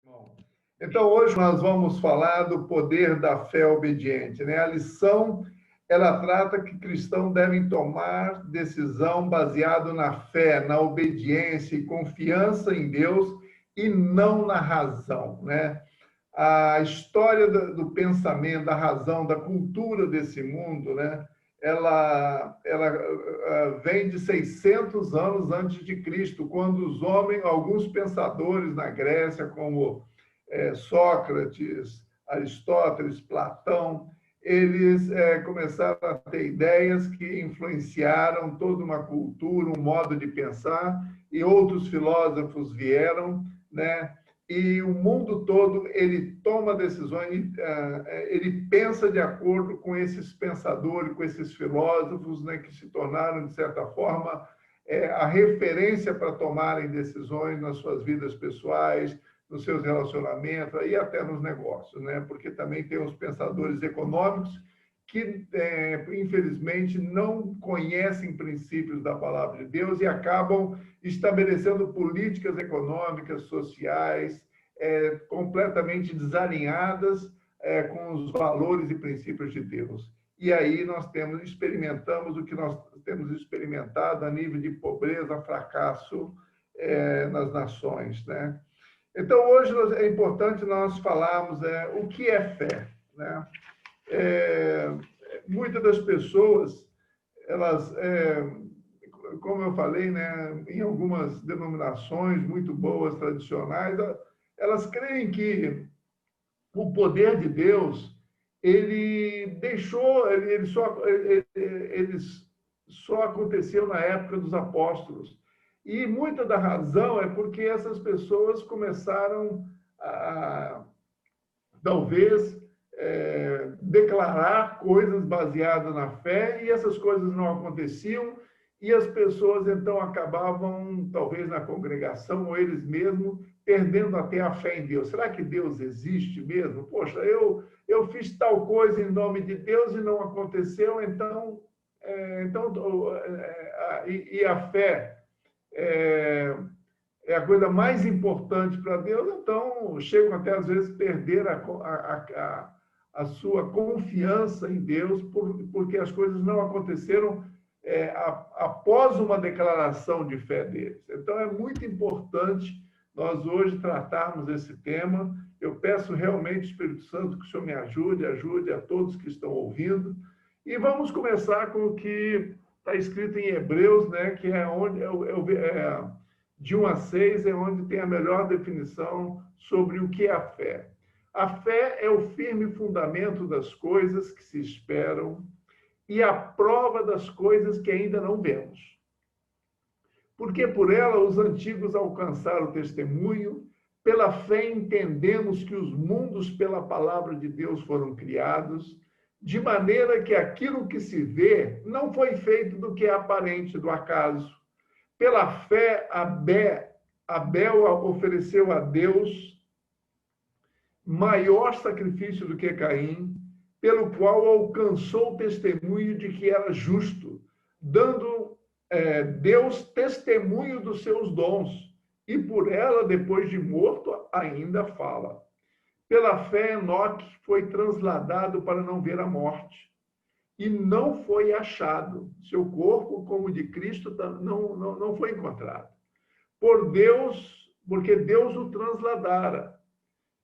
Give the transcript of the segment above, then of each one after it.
Bom, então, hoje nós vamos falar do poder da fé obediente, né? A lição, ela trata que cristãos devem tomar decisão baseado na fé, na obediência e confiança em Deus e não na razão, né? A história do pensamento, da razão, da cultura desse mundo, né? Ela vem de 600 anos antes de Cristo, quando os homens, alguns pensadores na Grécia, como Sócrates, Aristóteles, Platão, eles começaram a ter ideias que influenciaram toda uma cultura, um modo de pensar, e outros filósofos vieram, né? E o mundo todo ele toma decisões, ele pensa de acordo com esses pensadores, com esses filósofos, né, que se tornaram, de certa forma, a referência para tomarem decisões nas suas vidas pessoais, nos seus relacionamentos e até nos negócios, né? Porque também tem os pensadores econômicos que, infelizmente, não conhecem princípios da palavra de Deus e acabam estabelecendo políticas econômicas, sociais, completamente desalinhadas com os valores e princípios de Deus. E aí nós experimentamos o que nós temos experimentado a nível de pobreza, fracasso nas nações, né? Então, hoje é importante nós falarmos o que é fé, né? Muitas das pessoas, elas, como eu falei, né, em algumas denominações muito boas, tradicionais, elas creem que o poder de Deus, ele só aconteceu na época dos apóstolos. E muita da razão é porque essas pessoas começaram a, talvez, declarar coisas baseadas na fé, e essas coisas não aconteciam, e as pessoas, então, acabavam, talvez na congregação, ou eles mesmos, perdendo até a fé em Deus. Será que Deus existe mesmo? Poxa, eu fiz tal coisa em nome de Deus e não aconteceu, e a fé é a coisa mais importante para Deus, então chegam até às vezes perder a sua confiança em Deus, porque as coisas não aconteceram após uma declaração de fé deles. Então é muito importante nós hoje tratarmos esse tema. Eu peço realmente, Espírito Santo, que o Senhor me ajude a todos que estão ouvindo. E vamos começar com o que está escrito em Hebreus, né, que é onde de 1 a 6 é onde tem a melhor definição sobre o que é a fé. A fé é o firme fundamento das coisas que se esperam e a prova das coisas que ainda não vemos. Porque por ela os antigos alcançaram o testemunho, pela fé entendemos que os mundos pela palavra de Deus foram criados, de maneira que aquilo que se vê não foi feito do que é aparente, do acaso. Pela fé, Abel ofereceu a Deus maior sacrifício do que Caim, pelo qual alcançou o testemunho de que era justo, dando Deus testemunho dos seus dons, e por ela, depois de morto, ainda fala. Pela fé, Enoque foi transladado para não ver a morte, e não foi achado. Seu corpo, como o de Cristo, não foi encontrado. Porque Deus o transladara.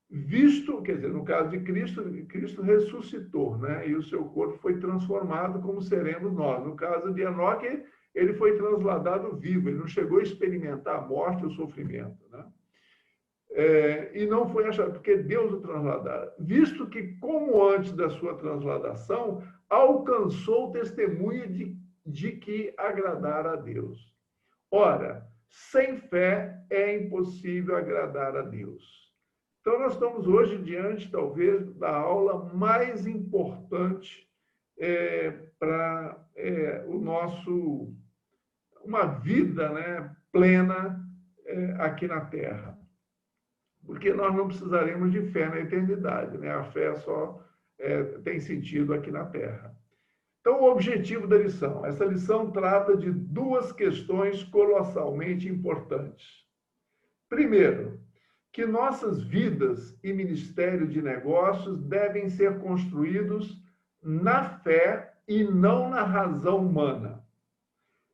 Visto, quer dizer, no caso de Cristo, Cristo ressuscitou, né? E o seu corpo foi transformado como seremos nós. No caso de Enoque, ele foi transladado vivo, ele não chegou a experimentar a morte ou o sofrimento, né? E não foi achado, porque Deus o transladara. Visto que, como antes da sua transladação, alcançou o testemunho de que agradara a Deus. Ora, sem fé é impossível agradar a Deus. Então, nós estamos hoje diante, talvez, da aula mais importante para uma vida, né, plena aqui na Terra. Porque nós não precisaremos de fé na eternidade, né? A fé só tem sentido aqui na Terra. Então, o objetivo da lição. Essa lição trata de duas questões colossalmente importantes. Primeiro, que nossas vidas e ministério de negócios devem ser construídos na fé e não na razão humana.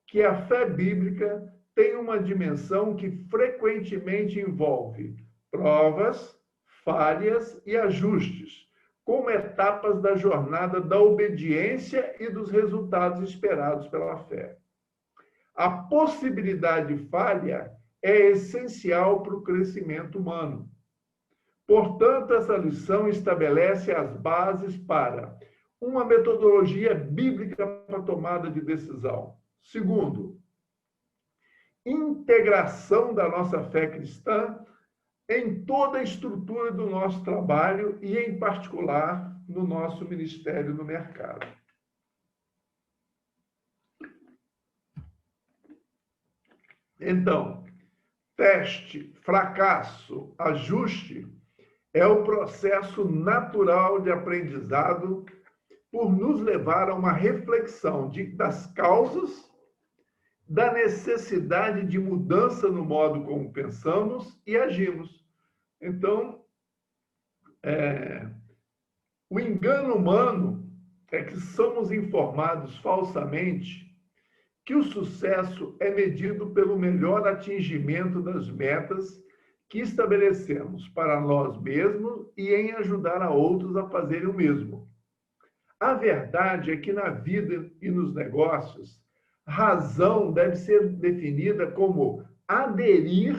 Que a fé bíblica tem uma dimensão que frequentemente envolve provas, falhas e ajustes, como etapas da jornada da obediência e dos resultados esperados pela fé. A possibilidade de falha é essencial para o crescimento humano. Portanto, essa lição estabelece as bases para uma metodologia bíblica para a tomada de decisão. Segundo, integração da nossa fé cristã em toda a estrutura do nosso trabalho e, em particular, no nosso ministério no mercado. Então, teste, fracasso, ajuste é o processo natural de aprendizado por nos levar a uma reflexão das causas, da necessidade de mudança no modo como pensamos e agimos. Então, o engano humano é que somos informados falsamente que o sucesso é medido pelo melhor atingimento das metas que estabelecemos para nós mesmos e em ajudar a outros a fazerem o mesmo. A verdade é que na vida e nos negócios, razão deve ser definida como aderir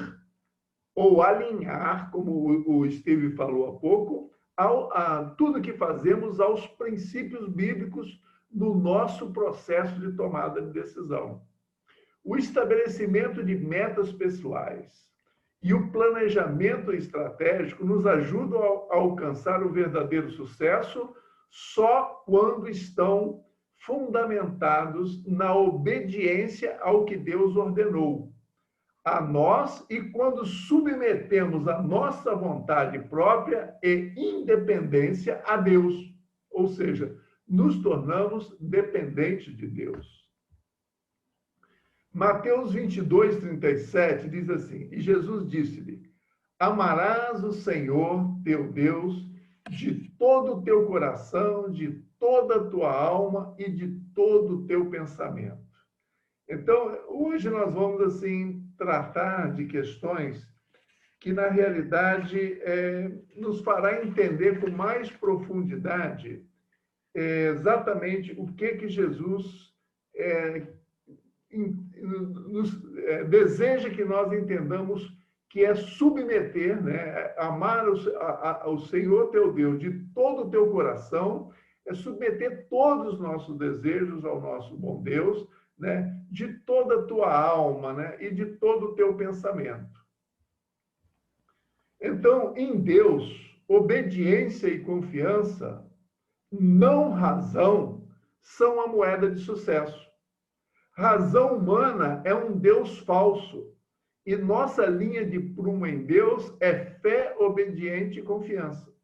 ou alinhar, como o Steve falou há pouco, a tudo que fazemos aos princípios bíblicos no nosso processo de tomada de decisão. O estabelecimento de metas pessoais e o planejamento estratégico nos ajudam a alcançar o verdadeiro sucesso só quando estão fundamentados na obediência ao que Deus ordenou a nós e quando submetemos a nossa vontade própria e independência a Deus, ou seja, nos tornamos dependentes de Deus. Mateus 22, 37 diz assim, e Jesus disse-lhe, amarás o Senhor teu Deus de todo o teu coração, de toda a tua alma e de todo o teu pensamento. Então, hoje nós vamos, assim, tratar de questões que, na realidade, nos fará entender com mais profundidade exatamente o que Jesus deseja que nós entendamos que é submeter, né? Amar ao Senhor teu Deus de todo o teu coração, é submeter todos os nossos desejos ao nosso bom Deus, né? De toda a tua alma, né? E de todo o teu pensamento. Então, em Deus, obediência e confiança, não razão, são a moeda de sucesso. Razão humana é um Deus falso. E nossa linha de prumo em Deus é fé, obediente e confiança. O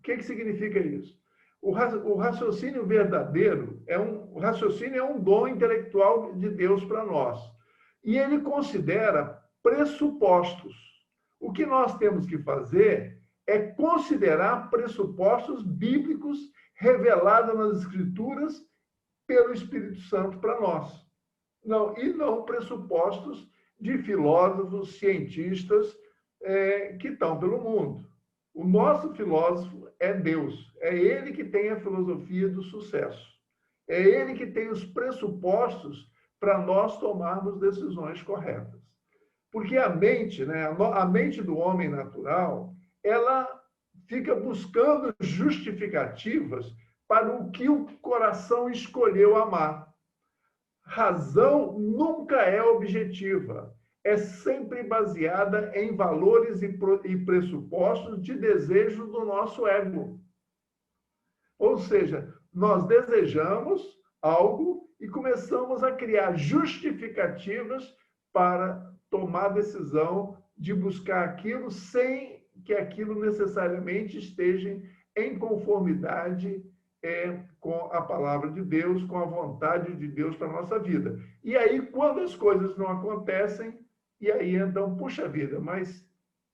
que significa isso? O raciocínio verdadeiro o raciocínio é um dom intelectual de Deus para nós. E ele considera pressupostos. O que nós temos que fazer é considerar pressupostos bíblicos revelados nas Escrituras pelo Espírito Santo para nós. Não pressupostos de filósofos, cientistas que estão pelo mundo. O nosso filósofo é Deus. É ele que tem a filosofia do sucesso. É ele que tem os pressupostos para nós tomarmos decisões corretas. Porque a mente, né, a mente do homem natural, ela fica buscando justificativas para o que o coração escolheu amar. Razão nunca é objetiva, é sempre baseada em valores e pressupostos de desejo do nosso ego. Ou seja, nós desejamos algo e começamos a criar justificativas para tomar a decisão de buscar aquilo sem que aquilo necessariamente esteja em conformidade com a palavra de Deus, com a vontade de Deus para a nossa vida. E aí, quando as coisas não acontecem, E aí, então, puxa vida, mas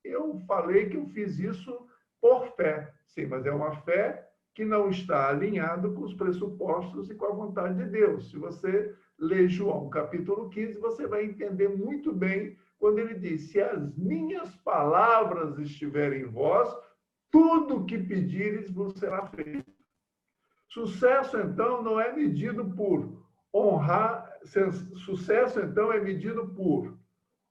eu falei que eu fiz isso por fé. Sim, mas é uma fé que não está alinhado com os pressupostos e com a vontade de Deus. Se você ler João capítulo 15, você vai entender muito bem quando ele diz: se as minhas palavras estiverem em vós, tudo que pedires vos será feito. Sucesso, então, não é medido por honrar, sucesso, então, é medido por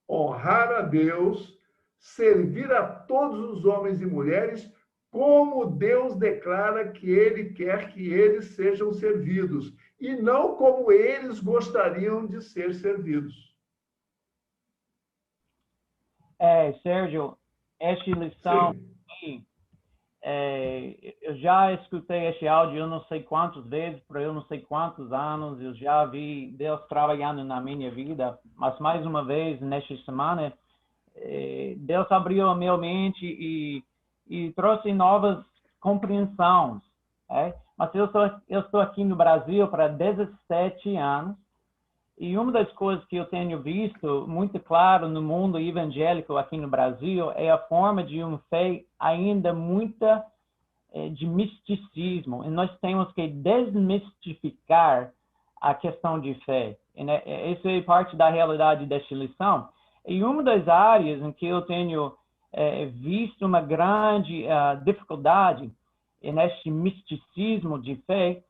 honrar a Deus, servir a todos os homens e mulheres como Deus declara que Ele quer que eles sejam servidos, e não como eles gostariam de ser servidos. Sérgio, esta lição Sim. aqui, eu já escutei este áudio eu não sei quantas vezes, por eu não sei quantos anos, eu já vi Deus trabalhando na minha vida, mas mais uma vez, nesta semana, Deus abriu a minha mente e trouxe novas compreensões. Mas eu estou aqui no Brasil para 17 anos, e uma das coisas que eu tenho visto muito claro no mundo evangélico aqui no Brasil é a forma de uma fé ainda muita de misticismo. E nós temos que desmistificar a questão de fé. Isso é parte da realidade desta lição. E uma das áreas em que eu tenho visto uma grande dificuldade neste misticismo de fé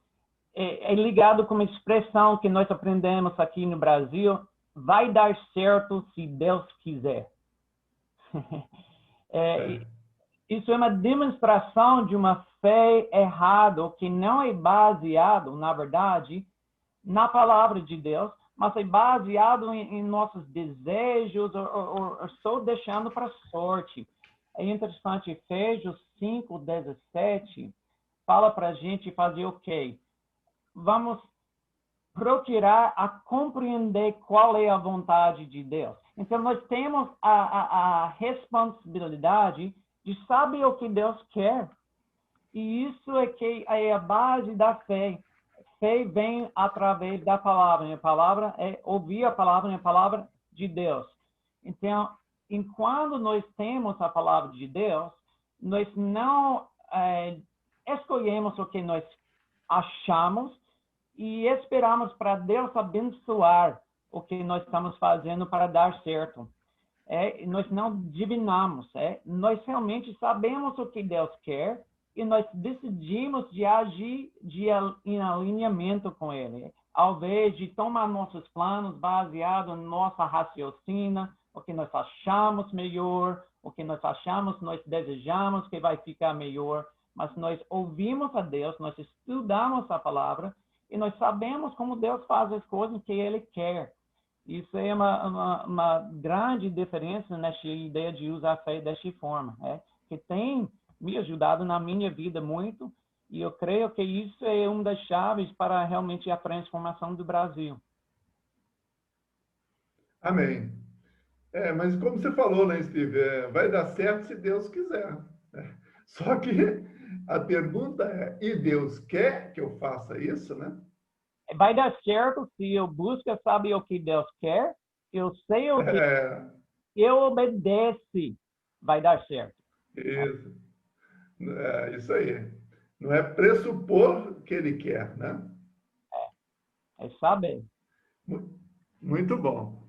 é ligado com uma expressão que nós aprendemos aqui no Brasil: vai dar certo se Deus quiser. Isso é uma demonstração de uma fé errada, que não é baseado, na verdade, na palavra de Deus, mas é baseado em nossos desejos ou só deixando para sorte. É interessante, Efésios 5:17 fala para a gente fazer o quê? Vamos procurar a compreender qual é a vontade de Deus. Então, nós temos a responsabilidade de saber o que Deus quer. E isso é que é a base da fé. Fé vem através da palavra. E a palavra é ouvir a palavra de Deus. Então, enquanto nós temos a palavra de Deus, nós não escolhemos o que nós achamos e esperamos para Deus abençoar o que nós estamos fazendo para dar certo. Nós não divinamos. Nós realmente sabemos o que Deus quer e nós decidimos de agir em alinhamento com Ele, ao invés de tomar nossos planos baseados em nossa raciocínio, o que nós achamos melhor, o que nós achamos, nós desejamos que vai ficar melhor, mas nós ouvimos a Deus, nós estudamos a palavra e nós sabemos como Deus faz as coisas que Ele quer. Isso é uma grande diferença nessa ideia de usar a fé desta forma, que tem me ajudado na minha vida muito, e eu creio que isso é uma das chaves para realmente a transformação do Brasil. Amém. Mas como você falou, né, Steve? Vai dar certo se Deus quiser. Só que a pergunta é: e Deus quer que eu faça isso, né? Vai dar certo se eu busco saber o que Deus quer, eu sei o que eu obedece, vai dar certo. Isso. Isso aí. Não é pressupor que ele quer, né? É saber. Muito bom.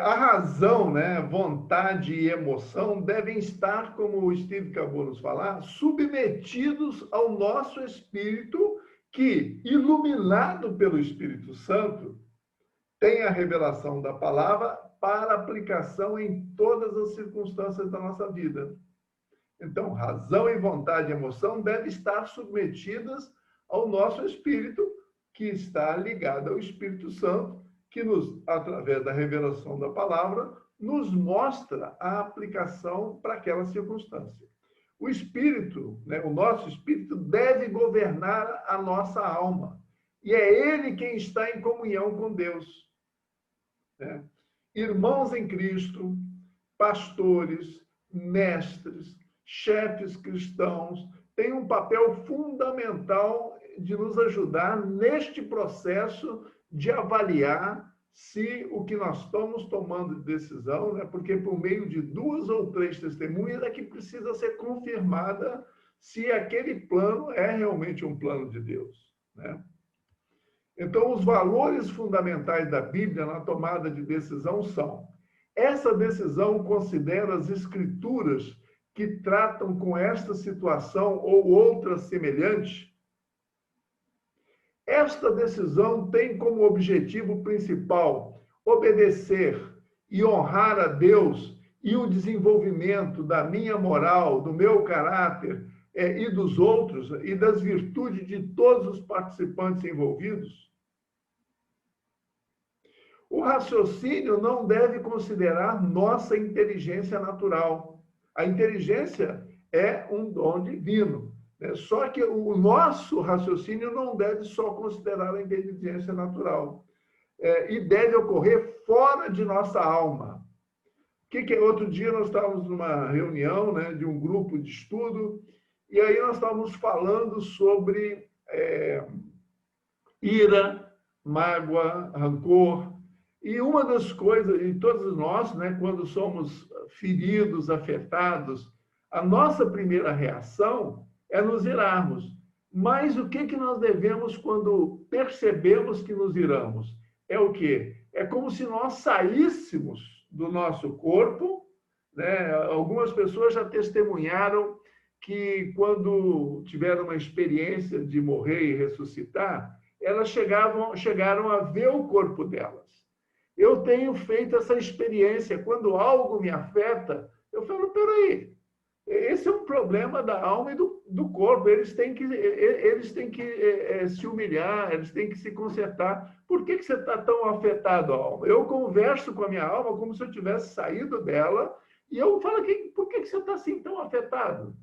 A razão, né, vontade e emoção devem estar, como o Steve acabou de nos falar, submetidos ao nosso espírito que, iluminado pelo Espírito Santo, tem a revelação da palavra para aplicação em todas as circunstâncias da nossa vida. Então, razão e vontade e emoção devem estar submetidas ao nosso espírito, que está ligado ao Espírito Santo, que nos, através da revelação da palavra, nos mostra a aplicação para aquela circunstância. O espírito, né, o nosso espírito deve governar a nossa alma. E é ele quem está em comunhão com Deus. Né? Irmãos em Cristo, pastores, mestres, chefes cristãos, têm um papel fundamental de nos ajudar neste processo de avaliar se o que nós estamos tomando de decisão, né, porque por meio de 2 ou 3 testemunhas é que precisa ser confirmada se aquele plano é realmente um plano de Deus, né? Então, os valores fundamentais da Bíblia na tomada de decisão são: essa decisão considera as escrituras que tratam com esta situação ou outra semelhante. Esta decisão tem como objetivo principal obedecer e honrar a Deus e o desenvolvimento da minha moral, do meu caráter e dos outros e das virtudes de todos os participantes envolvidos. O raciocínio não deve considerar nossa inteligência natural. A inteligência é um dom divino. Só que o nosso raciocínio não deve só considerar a inteligência natural. E deve ocorrer fora de nossa alma. Outro dia nós estávamos numa reunião, né, de um grupo de estudo, e aí nós estávamos falando sobre ira, mágoa, rancor. E uma das coisas, e todos nós, né, quando somos feridos, afetados, a nossa primeira reação é nos irarmos. Mas o que nós devemos quando percebemos que nos iramos? É o quê? É como se nós saíssemos do nosso corpo, né? Algumas pessoas já testemunharam que quando tiveram uma experiência de morrer e ressuscitar, elas chegaram a ver o corpo delas. Eu tenho feito essa experiência. Quando algo me afeta, eu falo, peraí, esse é um problema da alma e do corpo. Eles têm que se humilhar, eles têm que se consertar. Por que você está tão afetado, alma? Eu converso com a minha alma como se eu tivesse saído dela e eu falo, por que você está assim tão afetado?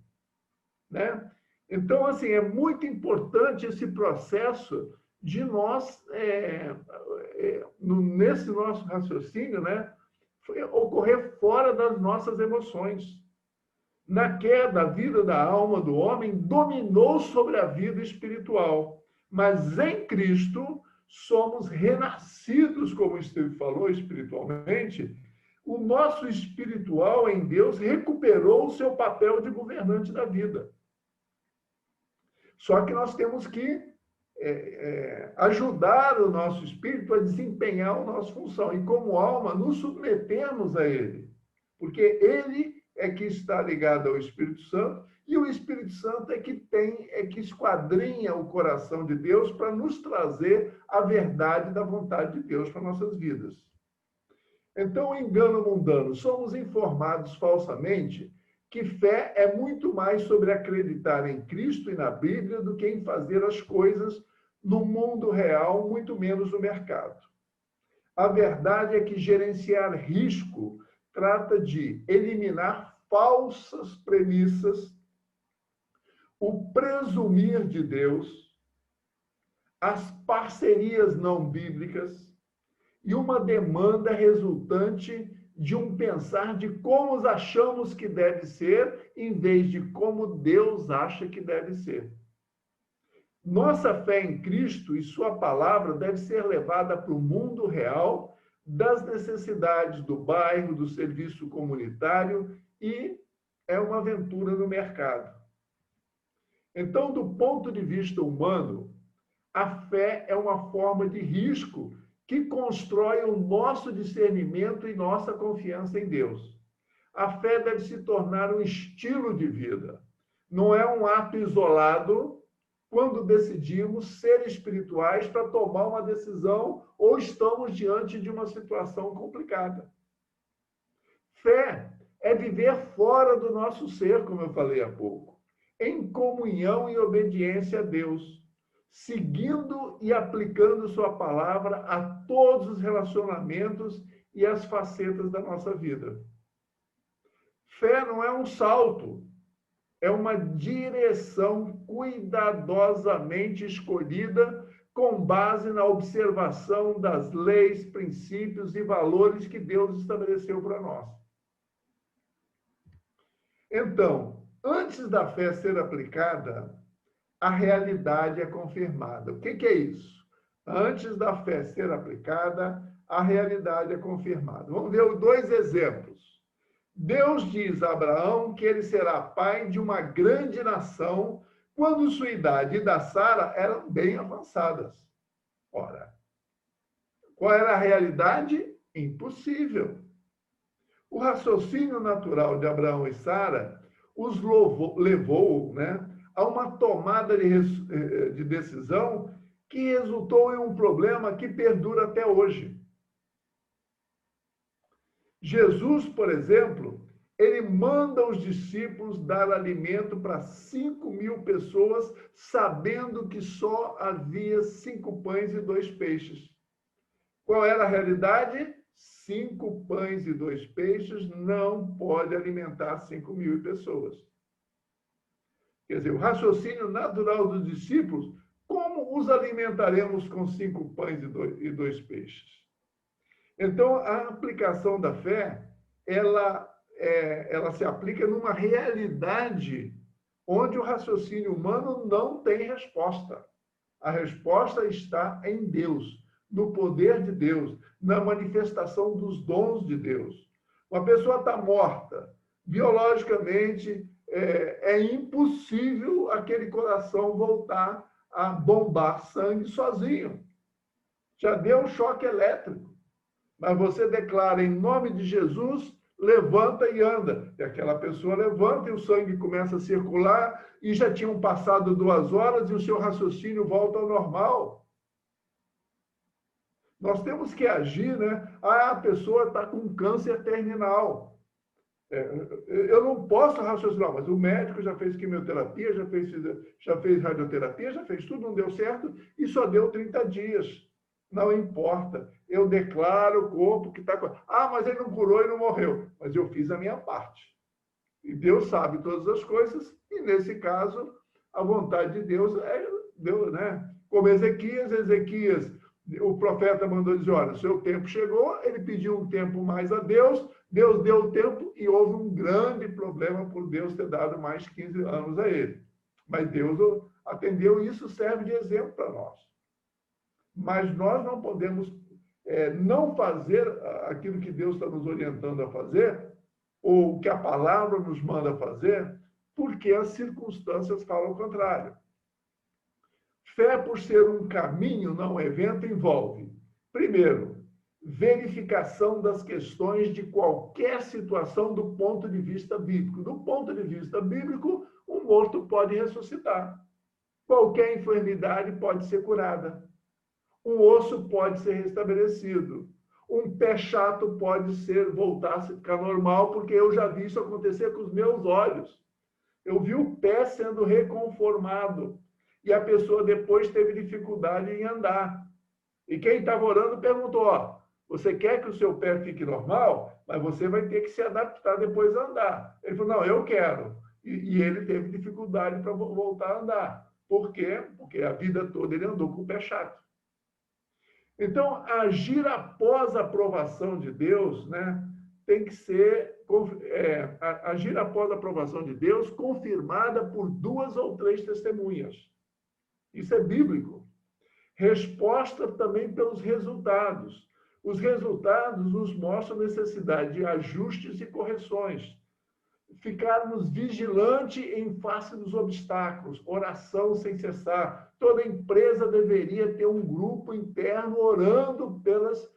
Né? Então, assim, é muito importante esse processo de nós, nesse nosso raciocínio, né, ocorrer fora das nossas emoções. Na queda, a vida da alma do homem dominou sobre a vida espiritual, mas em Cristo somos renascidos, como o Steve falou, espiritualmente. O nosso espiritual em Deus recuperou o seu papel de governante da vida. Só que nós temos que ajudar o nosso espírito a desempenhar a nossa função. E como alma, nos submetemos a ele. Porque ele é que está ligado ao Espírito Santo e o Espírito Santo é que esquadrinha o coração de Deus para nos trazer a verdade da vontade de Deus para nossas vidas. Então, engano mundano. Somos informados falsamente que fé é muito mais sobre acreditar em Cristo e na Bíblia do que em fazer as coisas no mundo real, muito menos no mercado. A verdade é que gerenciar risco trata de eliminar falsas premissas, o presumir de Deus, as parcerias não bíblicas e uma demanda resultante de um pensar de como achamos que deve ser, em vez de como Deus acha que deve ser. Nossa fé em Cristo e sua palavra deve ser levada para o mundo real das necessidades do bairro, do serviço comunitário e é uma aventura no mercado. Então, do ponto de vista humano, a fé é uma forma de risco que constrói o nosso discernimento e nossa confiança em Deus. A fé deve se tornar um estilo de vida. Não é um ato isolado quando decidimos ser espirituais para tomar uma decisão ou estamos diante de uma situação complicada. Fé é viver fora do nosso ser, como eu falei há pouco, em comunhão e obediência a Deus, seguindo e aplicando sua palavra a todos os relacionamentos e as facetas da nossa vida. Fé não é um salto, é uma direção cuidadosamente escolhida com base na observação das leis, princípios e valores que Deus estabeleceu para nós. Então, antes da fé ser aplicada, a realidade é confirmada. O que é isso? Antes da fé ser aplicada, a realidade é confirmada. Vamos ver dois exemplos. Deus diz a Abraão que ele será pai de uma grande nação quando sua idade e da Sara eram bem avançadas. Ora, qual era a realidade? Impossível. O raciocínio natural de Abraão e Sara os levou, né, a uma tomada de decisão que resultou em um problema que perdura até hoje. Jesus, por exemplo, ele manda os discípulos dar alimento para 5.000 pessoas, sabendo que só havia 5 pães e 2 peixes. Qual era a realidade? 5 pães e 2 peixes não pode alimentar 5.000 pessoas. Quer dizer, o raciocínio natural dos discípulos, como os alimentaremos com 5 pães e 2 peixes? Então, a aplicação da fé, ela se aplica numa realidade onde o raciocínio humano não tem resposta. A resposta está em Deus, no poder de Deus, na manifestação dos dons de Deus. Uma pessoa está morta, biologicamente, é impossível aquele coração voltar a bombar sangue sozinho. Já deu um choque elétrico. Mas você declara em nome de Jesus, levanta e anda. E aquela pessoa levanta e o sangue começa a circular e já tinham passado 2 horas e o seu raciocínio volta ao normal. Nós temos que agir, né? A pessoa está com câncer terminal. Eu não posso raciocinar, mas o médico já fez quimioterapia, já fez radioterapia, já fez tudo, não deu certo e só deu 30 dias. Não importa. Eu declaro o corpo que está... mas ele não curou e não morreu. Mas eu fiz a minha parte. E Deus sabe todas as coisas. E, nesse caso, a vontade de Deus é Deus, né? Como Ezequias, o profeta mandou dizer, olha, o seu tempo chegou, ele pediu um tempo mais a Deus, Deus deu o tempo e houve um grande problema por Deus ter dado mais 15 anos a ele. Mas Deus atendeu e isso serve de exemplo para nós. Mas nós não podemos não fazer aquilo que Deus está nos orientando a fazer, ou que a palavra nos manda fazer, porque as circunstâncias falam o contrário. Fé, por ser um caminho, não um evento, envolve, primeiro, verificação das questões de qualquer situação do ponto de vista bíblico. Do ponto de vista bíblico, um morto pode ressuscitar. Qualquer enfermidade pode ser curada. Um osso pode ser restabelecido. Um pé chato pode voltar a ficar normal, porque eu já vi isso acontecer com os meus olhos. Eu vi o pé sendo reconformado. E a pessoa depois teve dificuldade em andar. E quem estava orando perguntou, você quer que o seu pé fique normal? Mas você vai ter que se adaptar depois a andar. Ele falou, não, eu quero. E ele teve dificuldade para voltar a andar. Por quê? Porque a vida toda ele andou com o pé chato. Então, agir após a aprovação de Deus, né, tem que ser agir após a aprovação de Deus, confirmada por 2 ou 3 testemunhas. Isso é bíblico. Resposta também pelos resultados. Os resultados nos mostram a necessidade de ajustes e correções. Ficarmos vigilantes em face dos obstáculos, oração sem cessar. Toda empresa deveria ter um grupo interno orando pelas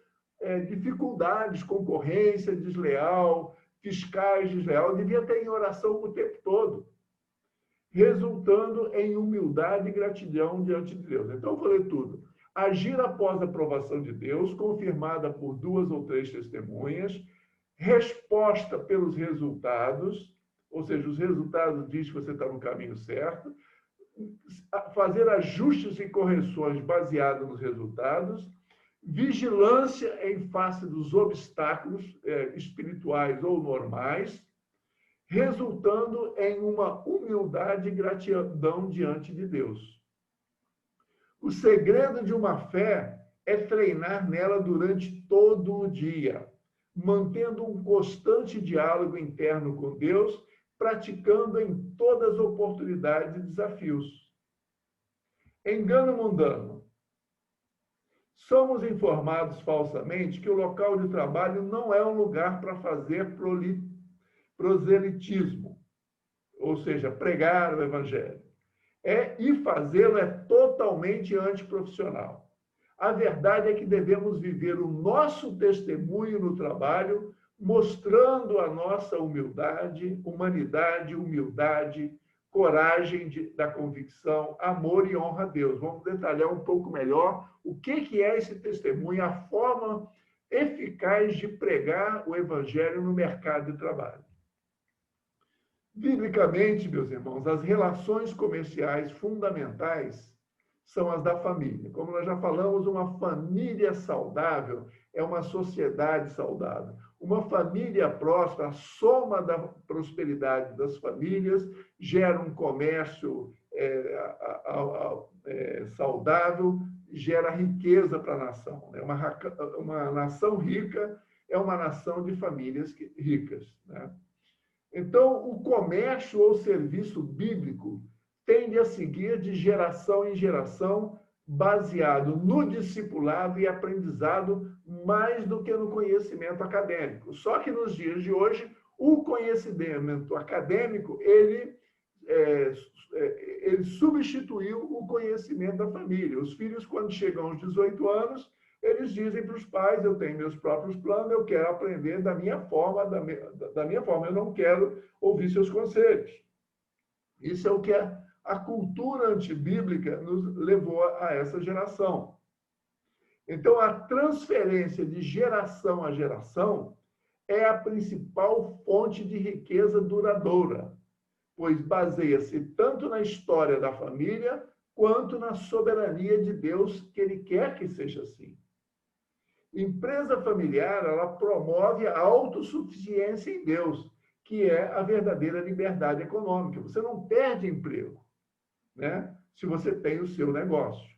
dificuldades, concorrência desleal, fiscais desleal, devia ter em oração o tempo todo, resultando em humildade e gratidão diante de Deus. Então, eu falei tudo. Agir após a aprovação de Deus, confirmada por 2 ou 3 testemunhas, resposta pelos resultados, ou seja, os resultados dizem que você está no caminho certo, fazer ajustes e correções baseados nos resultados, vigilância em face dos obstáculos espirituais ou normais, resultando em uma humildade e gratidão diante de Deus. O segredo de uma fé é treinar nela durante todo o dia, mantendo um constante diálogo interno com Deus, praticando em todas as oportunidades e desafios. Engano mundano. Somos informados falsamente que o local de trabalho não é um lugar para fazer proselitismo, ou seja, pregar o evangelho. E fazê-lo é totalmente antiprofissional. A verdade é que devemos viver o nosso testemunho no trabalho, mostrando a nossa humildade, humanidade, humildade, coragem da convicção, amor e honra a Deus. Vamos detalhar um pouco melhor o que é esse testemunho, a forma eficaz de pregar o evangelho no mercado de trabalho. Biblicamente, meus irmãos, as relações comerciais fundamentais são as da família. Como nós já falamos, uma família saudável é uma sociedade saudável. Uma família próspera, a soma da prosperidade das famílias, gera um comércio saudável, gera riqueza para a nação. Uma nação rica é uma nação de famílias ricas, né? Então, o comércio ou serviço bíblico tende a seguir de geração em geração, baseado no discipulado e aprendizado mais do que no conhecimento acadêmico. Só que nos dias de hoje, o conhecimento acadêmico, ele substituiu o conhecimento da família. Os filhos, quando chegam aos 18 anos, eles dizem para os pais: eu tenho meus próprios planos, eu quero aprender da minha forma, eu não quero ouvir seus conselhos. Isso é o que a cultura antibíblica nos levou a essa geração. Então, a transferência de geração a geração é a principal fonte de riqueza duradoura, pois baseia-se tanto na história da família quanto na soberania de Deus, que Ele quer que seja assim. Empresa familiar, ela promove a autossuficiência em Deus, que é a verdadeira liberdade econômica. Você não perde emprego, né, se você tem o seu negócio.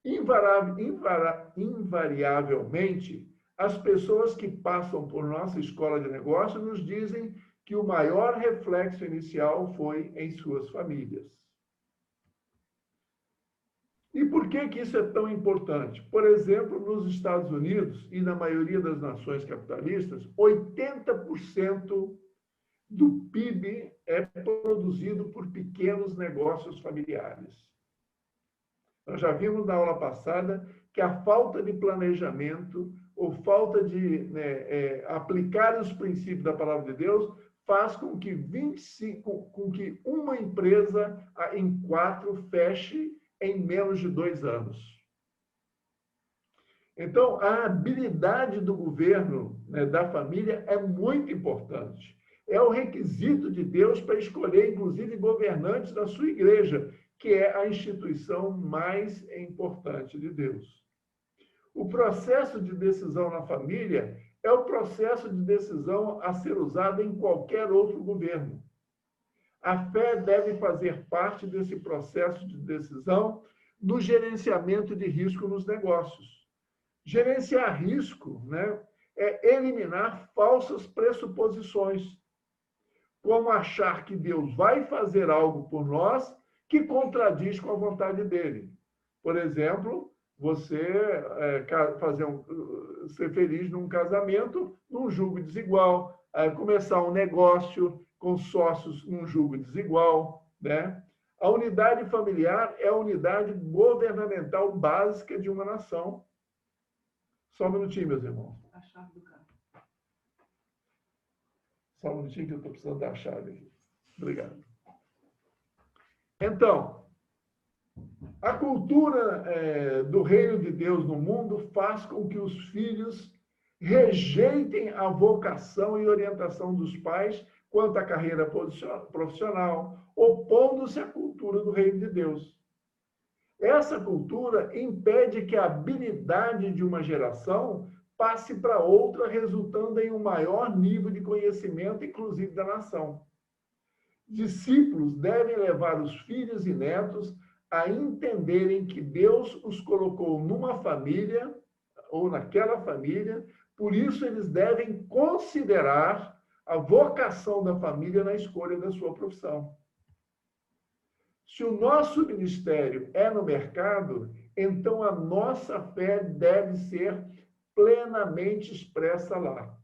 Invariavelmente, as pessoas que passam por nossa escola de negócio nos dizem que o maior reflexo inicial foi em suas famílias. E por que isso é tão importante? Por exemplo, nos Estados Unidos e na maioria das nações capitalistas, 80% do PIB é produzido por pequenos negócios familiares. Nós já vimos na aula passada que a falta de planejamento ou falta de aplicar os princípios da palavra de Deus faz com que uma empresa em 4 feche em menos de 2 anos. Então, a habilidade do governo, da família, é muito importante. É o requisito de Deus para escolher, inclusive, governantes da sua igreja, que é a instituição mais importante de Deus. O processo de decisão na família é o processo de decisão a ser usado em qualquer outro governo. A fé deve fazer parte desse processo de decisão no gerenciamento de risco nos negócios. Gerenciar risco, é eliminar falsas pressuposições, como achar que Deus vai fazer algo por nós que contradiz com a vontade dele. Por exemplo, você ser feliz num casamento, num julgo desigual, começar um negócio com sócios num julgo desigual, né? A unidade familiar é a unidade governamental básica de uma nação. Só um minutinho, meus irmãos. A chave do carro. Só um minutinho que eu estou precisando da chave aqui. Obrigado. Então, a cultura do reino de Deus no mundo faz com que os filhos rejeitem a vocação e orientação dos pais quanto à carreira profissional, opondo-se à cultura do reino de Deus. Essa cultura impede que a habilidade de uma geração passe para outra, resultando em um maior nível de conhecimento, inclusive da nação. Discípulos devem levar os filhos e netos a entenderem que Deus os colocou numa família, ou naquela família, por isso eles devem considerar a vocação da família na escolha da sua profissão. Se o nosso ministério é no mercado, então a nossa fé deve ser plenamente expressa lá.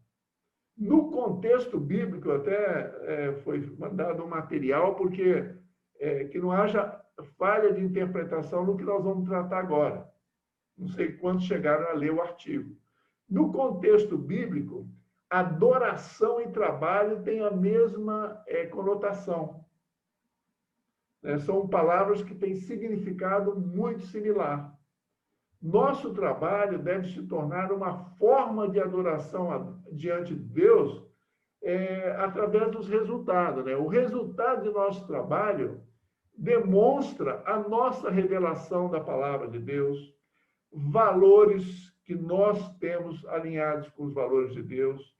No contexto bíblico, até foi mandado um material, porque que não haja falha de interpretação no que nós vamos tratar agora. Não sei quantos chegaram a ler o artigo. No contexto bíblico, adoração e trabalho têm a mesma conotação. São palavras que têm significado muito similar. Nosso trabalho deve se tornar uma forma de adoração diante de Deus através dos resultados. O resultado de nosso trabalho demonstra a nossa revelação da palavra de Deus, valores que nós temos alinhados com os valores de Deus,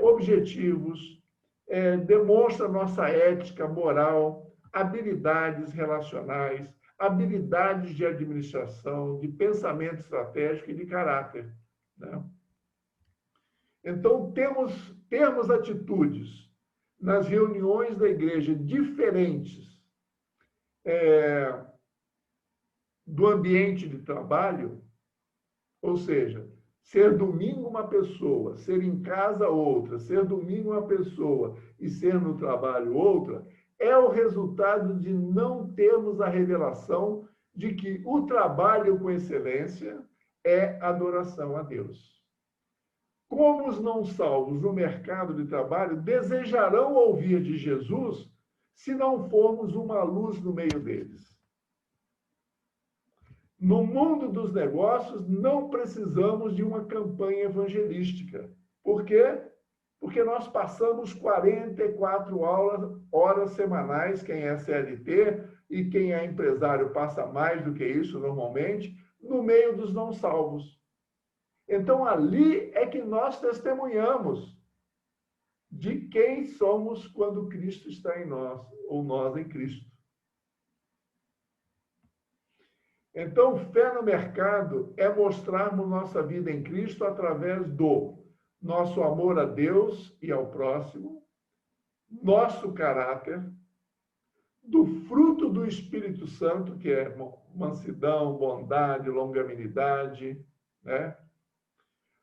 objetivos, demonstra nossa ética, moral, habilidades relacionais, habilidades de administração, de pensamento estratégico e de caráter. Né? Então, termos atitudes nas reuniões da igreja diferentes do ambiente de trabalho, ou seja, ser domingo uma pessoa, ser em casa outra, ser domingo uma pessoa e ser no trabalho outra, é o resultado de não termos a revelação de que o trabalho com excelência é adoração a Deus. Como os não salvos no mercado de trabalho desejarão ouvir de Jesus se não formos uma luz no meio deles? No mundo dos negócios, não precisamos de uma campanha evangelística. Por quê? Porque nós passamos 44 horas semanais, quem é CLT e quem é empresário passa mais do que isso normalmente, no meio dos não salvos. Então, ali é que nós testemunhamos de quem somos quando Cristo está em nós, ou nós em Cristo. Então, fé no mercado é mostrarmos nossa vida em Cristo através do nosso amor a Deus e ao próximo, nosso caráter, do fruto do Espírito Santo, que é mansidão, bondade, longanimidade, né?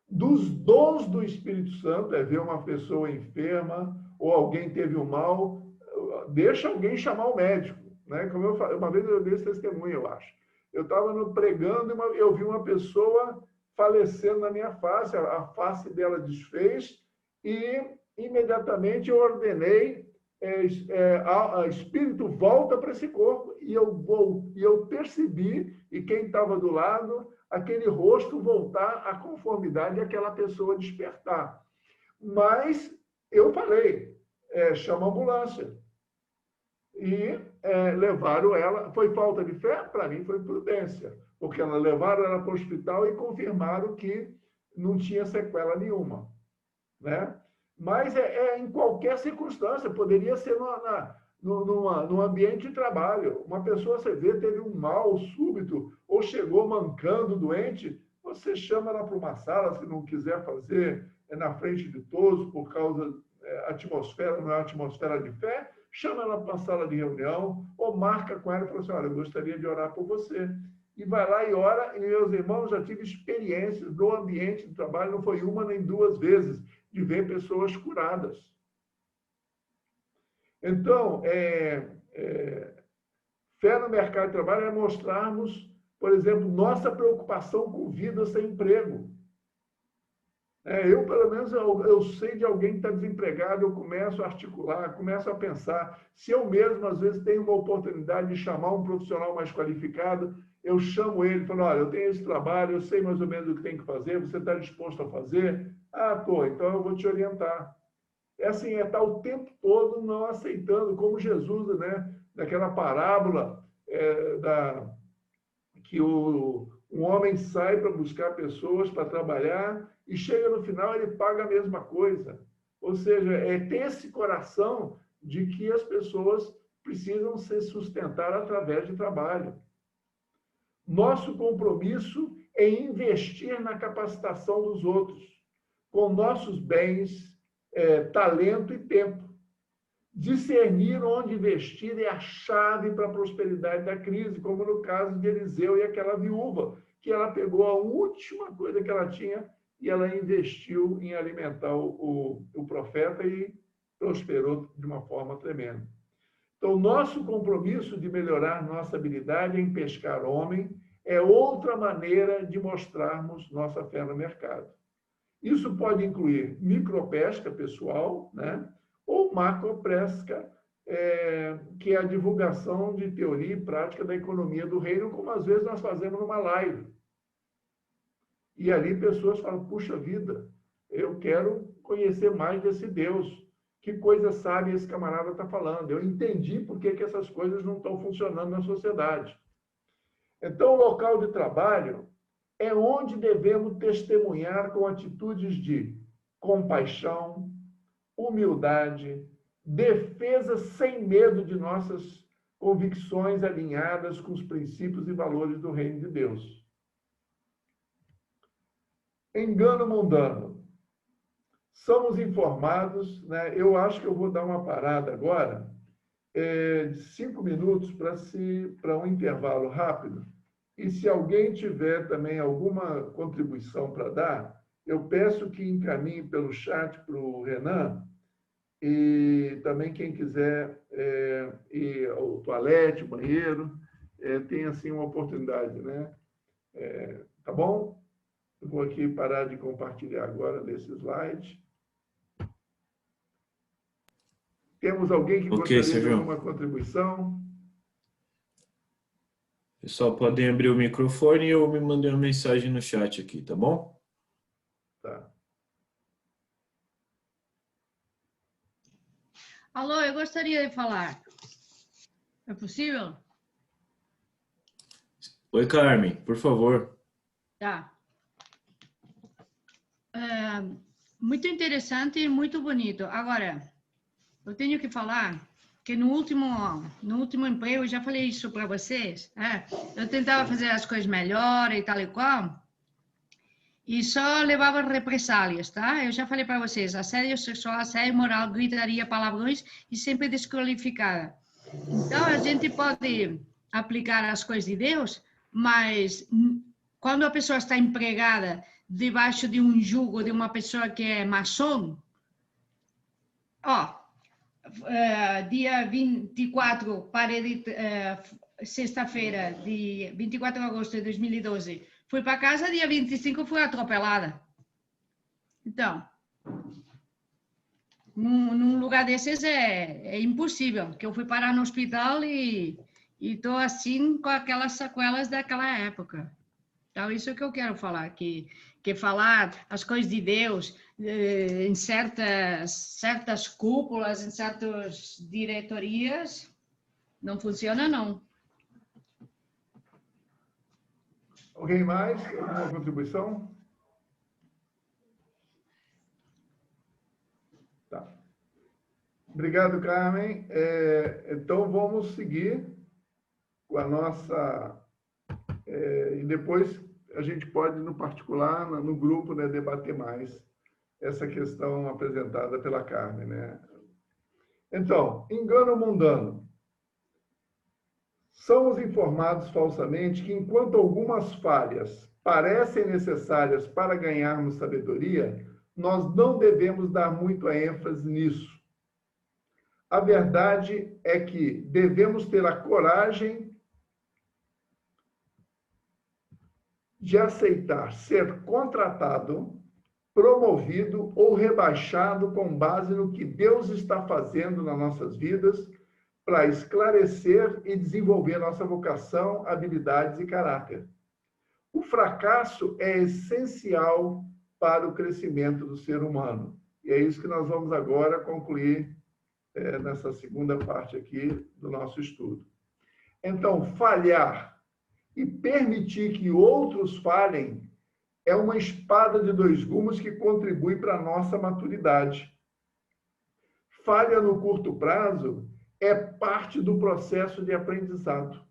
Dos dons do Espírito Santo, é ver uma pessoa enferma ou alguém teve um mal, deixa alguém chamar o médico, né? Como eu falei, uma vez eu dei esse testemunho, eu acho. Eu estava pregando e eu vi uma pessoa falecendo na minha face, a face dela desfez e imediatamente eu ordenei, espírito volta para esse corpo e eu percebi, e quem estava do lado, aquele rosto voltar à conformidade e aquela pessoa despertar. Mas eu falei, chama a ambulância. E levaram ela, foi falta de fé? Para mim foi prudência, porque ela levaram ela para o hospital e confirmaram que não tinha sequela nenhuma, né? Mas em qualquer circunstância, poderia ser num ambiente de trabalho. Uma pessoa, você vê, teve um mal súbito, ou chegou mancando, doente, você chama ela para uma sala, se não quiser fazer na frente de todos, por causa da atmosfera, não é uma atmosfera de fé, chama ela para uma sala de reunião, ou marca com ela e fala assim, olha, eu gostaria de orar por você. E vai lá e ora, e meus irmãos, já tive experiências no ambiente de trabalho, não foi uma nem duas vezes, de ver pessoas curadas. Então, fé no mercado de trabalho é mostrarmos, por exemplo, nossa preocupação com vida sem emprego. Eu, pelo menos, eu sei de alguém que está desempregado, eu começo a articular, começo a pensar. Se eu mesmo, às vezes, tenho uma oportunidade de chamar um profissional mais qualificado, eu chamo ele e falo, olha, eu tenho esse trabalho, eu sei mais ou menos o que tem que fazer, você está disposto a fazer? Ah, estou, então eu vou te orientar. É assim, estar o tempo todo não aceitando, como Jesus, né? Daquela parábola que um homem sai para buscar pessoas para trabalhar e chega no final ele paga a mesma coisa. Ou seja, ter esse coração de que as pessoas precisam se sustentar através de trabalho. Nosso compromisso é investir na capacitação dos outros, com nossos bens, talento e tempo. Discernir onde investir é a chave para a prosperidade da crise, como no caso de Eliseu e aquela viúva, que ela pegou a última coisa que ela tinha e ela investiu em alimentar o profeta e prosperou de uma forma tremenda. Então, nosso compromisso de melhorar nossa habilidade em pescar homem é outra maneira de mostrarmos nossa fé no mercado. Isso pode incluir micropesca pessoal, né? Ou macropesca, que é a divulgação de teoria e prática da economia do reino, como às vezes nós fazemos numa live. E ali pessoas falam, puxa vida, eu quero conhecer mais desse Deus. Que coisa sábia esse camarada está falando. Eu entendi por que essas coisas não estão funcionando na sociedade. Então, o local de trabalho é onde devemos testemunhar com atitudes de compaixão, humildade, defesa sem medo de nossas convicções alinhadas com os princípios e valores do reino de Deus. Engano mundano. Somos informados, né? Eu acho que eu vou dar uma parada agora, de 5 minutos para um intervalo rápido. E se alguém tiver também alguma contribuição para dar, eu peço que encaminhe pelo chat para o Renan, e também quem quiser ir ao toalete, banheiro, tem assim uma oportunidade, né? Tá bom? Eu vou aqui parar de compartilhar agora nesse slide. Temos alguém que gostaria de alguma contribuição? Pessoal, podem abrir o microfone e eu me mandei uma mensagem no chat aqui, tá bom? Tá. Alô, eu gostaria de falar. É possível? Oi, Carmen, por favor. Tá. Muito interessante e muito bonito. Agora, eu tenho que falar que no último emprego, eu já falei isso para vocês, eu tentava fazer as coisas melhor e tal e qual, e só levava represálias, tá? Eu já falei para vocês, assédio sexual, assédio moral, gritaria, palavrões e sempre desqualificada. Então, a gente pode aplicar as coisas de Deus, mas quando a pessoa está empregada debaixo de um jugo de uma pessoa que é maçom, dia 24, sexta-feira, de 24 de agosto de 2012, fui para casa, dia 25 fui atropelada. Então, num lugar desses é impossível, que eu fui parar no hospital e estou assim com aquelas sequelas daquela época. Então, isso é que eu quero falar, que falar as coisas de Deus em certas cúpulas, em certas diretorias, não funciona, não. Alguém mais? Alguma contribuição? Tá. Obrigado, Carmen. Então, vamos seguir com a nossa... e depois a gente pode, no particular, no grupo, né, debater mais essa questão apresentada pela Carmen, né? Então, engano mundano. Somos informados falsamente que, enquanto algumas falhas parecem necessárias para ganharmos sabedoria, nós não devemos dar muito ênfase nisso. A verdade é que devemos ter a coragem de aceitar ser contratado, promovido ou rebaixado com base no que Deus está fazendo nas nossas vidas para esclarecer e desenvolver nossa vocação, habilidades e caráter. O fracasso é essencial para o crescimento do ser humano. E é isso que nós vamos agora concluir nessa segunda parte aqui do nosso estudo. Então, falhar e permitir que outros falhem é uma espada de dois gumes que contribui para a nossa maturidade. Falha no curto prazo é parte do processo de aprendizado.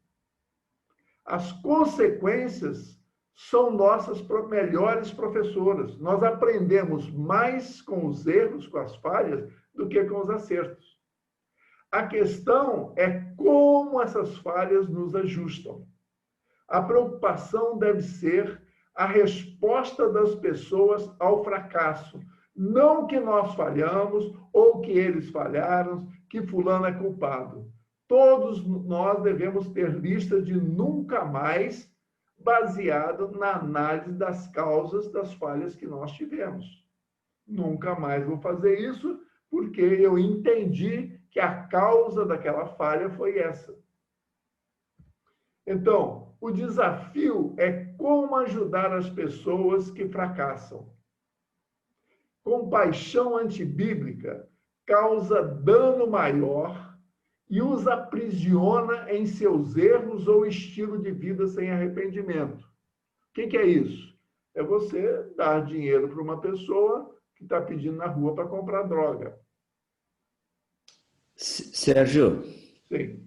As consequências são nossas melhores professoras. Nós aprendemos mais com os erros, com as falhas, do que com os acertos. A questão é como essas falhas nos ajustam. A preocupação deve ser a resposta das pessoas ao fracasso. Não que nós falhamos ou que eles falharam, que fulano é culpado. Todos nós devemos ter lista de nunca mais, baseado na análise das causas das falhas que nós tivemos. Nunca mais vou fazer isso, porque eu entendi que a causa daquela falha foi essa. Então, o desafio é como ajudar as pessoas que fracassam. Compaixão antibíblica causa dano maior e os aprisiona em seus erros ou estilo de vida sem arrependimento. O que é isso? É você dar dinheiro para uma pessoa que está pedindo na rua para comprar droga. Sérgio, Sim.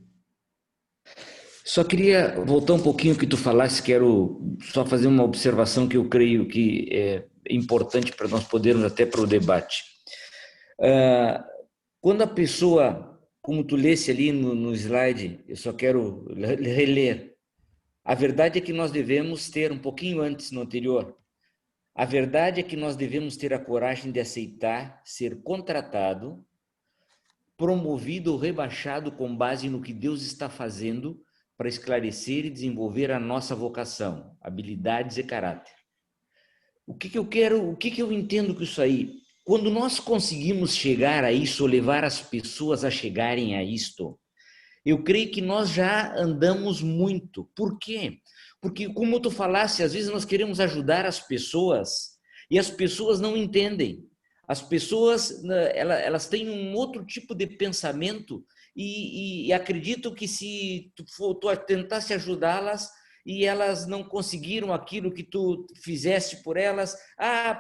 só queria voltar um pouquinho que tu falaste, quero só fazer uma observação que eu creio que é importante para nós podermos até para o debate. Quando a pessoa, como tu lesse ali no slide, eu só quero reler, a verdade é que nós devemos ter, um pouquinho antes no anterior, a verdade é que nós devemos ter a coragem de aceitar ser contratado, promovido ou rebaixado com base no que Deus está fazendo para esclarecer e desenvolver a nossa vocação, habilidades e caráter. O que eu quero, o que eu entendo com isso aí? Quando nós conseguimos chegar a isso, ou levar as pessoas a chegarem a isto, eu creio que nós já andamos muito. Por quê? Porque, como tu falasse, às vezes nós queremos ajudar as pessoas e as pessoas não entendem. As pessoas, elas têm um outro tipo de pensamento e acreditam que se tu tentasse ajudá-las e elas não conseguiram aquilo que tu fizeste por elas,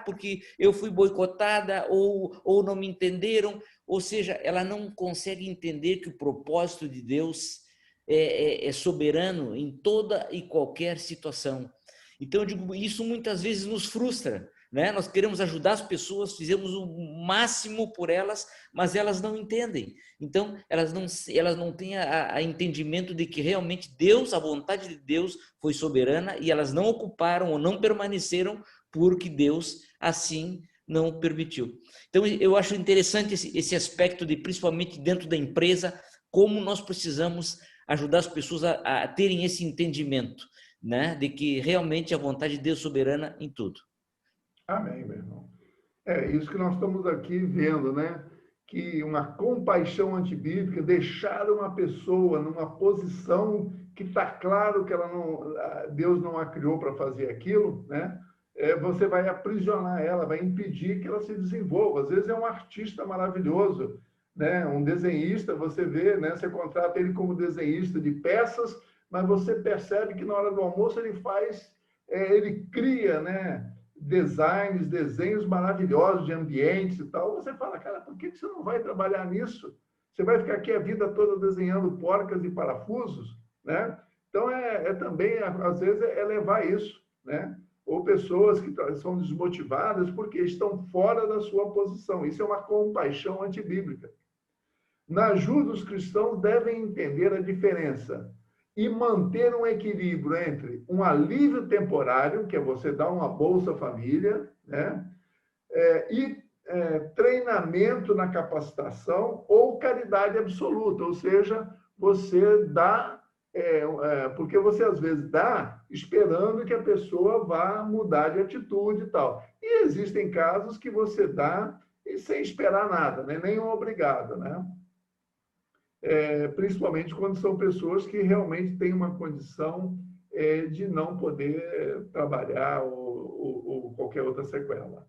porque eu fui boicotada ou não me entenderam, ou seja, ela não consegue entender que o propósito de Deus é soberano em toda e qualquer situação. Então, eu digo, isso muitas vezes nos frustra, né? Nós queremos ajudar as pessoas, fizemos o máximo por elas, mas elas não entendem. Então, elas não têm a entendimento de que realmente Deus, a vontade de Deus foi soberana e elas não ocuparam ou não permaneceram porque Deus assim não permitiu. Então, eu acho interessante esse aspecto de, principalmente dentro da empresa, como nós precisamos ajudar as pessoas a terem esse entendimento, né? De que realmente a vontade de Deus é soberana em tudo. Amém, meu irmão. É isso que nós estamos aqui vendo, né? Que uma compaixão antibíblica, deixar uma pessoa numa posição que está claro que Deus não a criou para fazer aquilo, né? Você vai aprisionar ela, vai impedir que ela se desenvolva. Às vezes é um artista maravilhoso, né? Um desenhista, você vê, né? Você contrata ele como desenhista de peças, mas você percebe que na hora do almoço ele cria, né? Desenhos maravilhosos de ambientes e tal. Você fala, cara, por que você não vai trabalhar nisso? Você vai ficar aqui a vida toda desenhando porcas e parafusos, né? Então, também, às vezes, levar isso, né? Ou pessoas que são desmotivadas porque estão fora da sua posição. Isso é uma compaixão antibíblica. Na ajuda, os cristãos devem entender a diferença e manter um equilíbrio entre um alívio temporário, que é você dar uma Bolsa Família, né? Treinamento na capacitação ou caridade absoluta, ou seja, você dá, porque você às vezes dá esperando que a pessoa vá mudar de atitude e tal. E existem casos que você dá sem esperar nada, né? Nenhum obrigado, né? Principalmente quando são pessoas que realmente têm uma condição de não poder trabalhar ou qualquer outra sequela.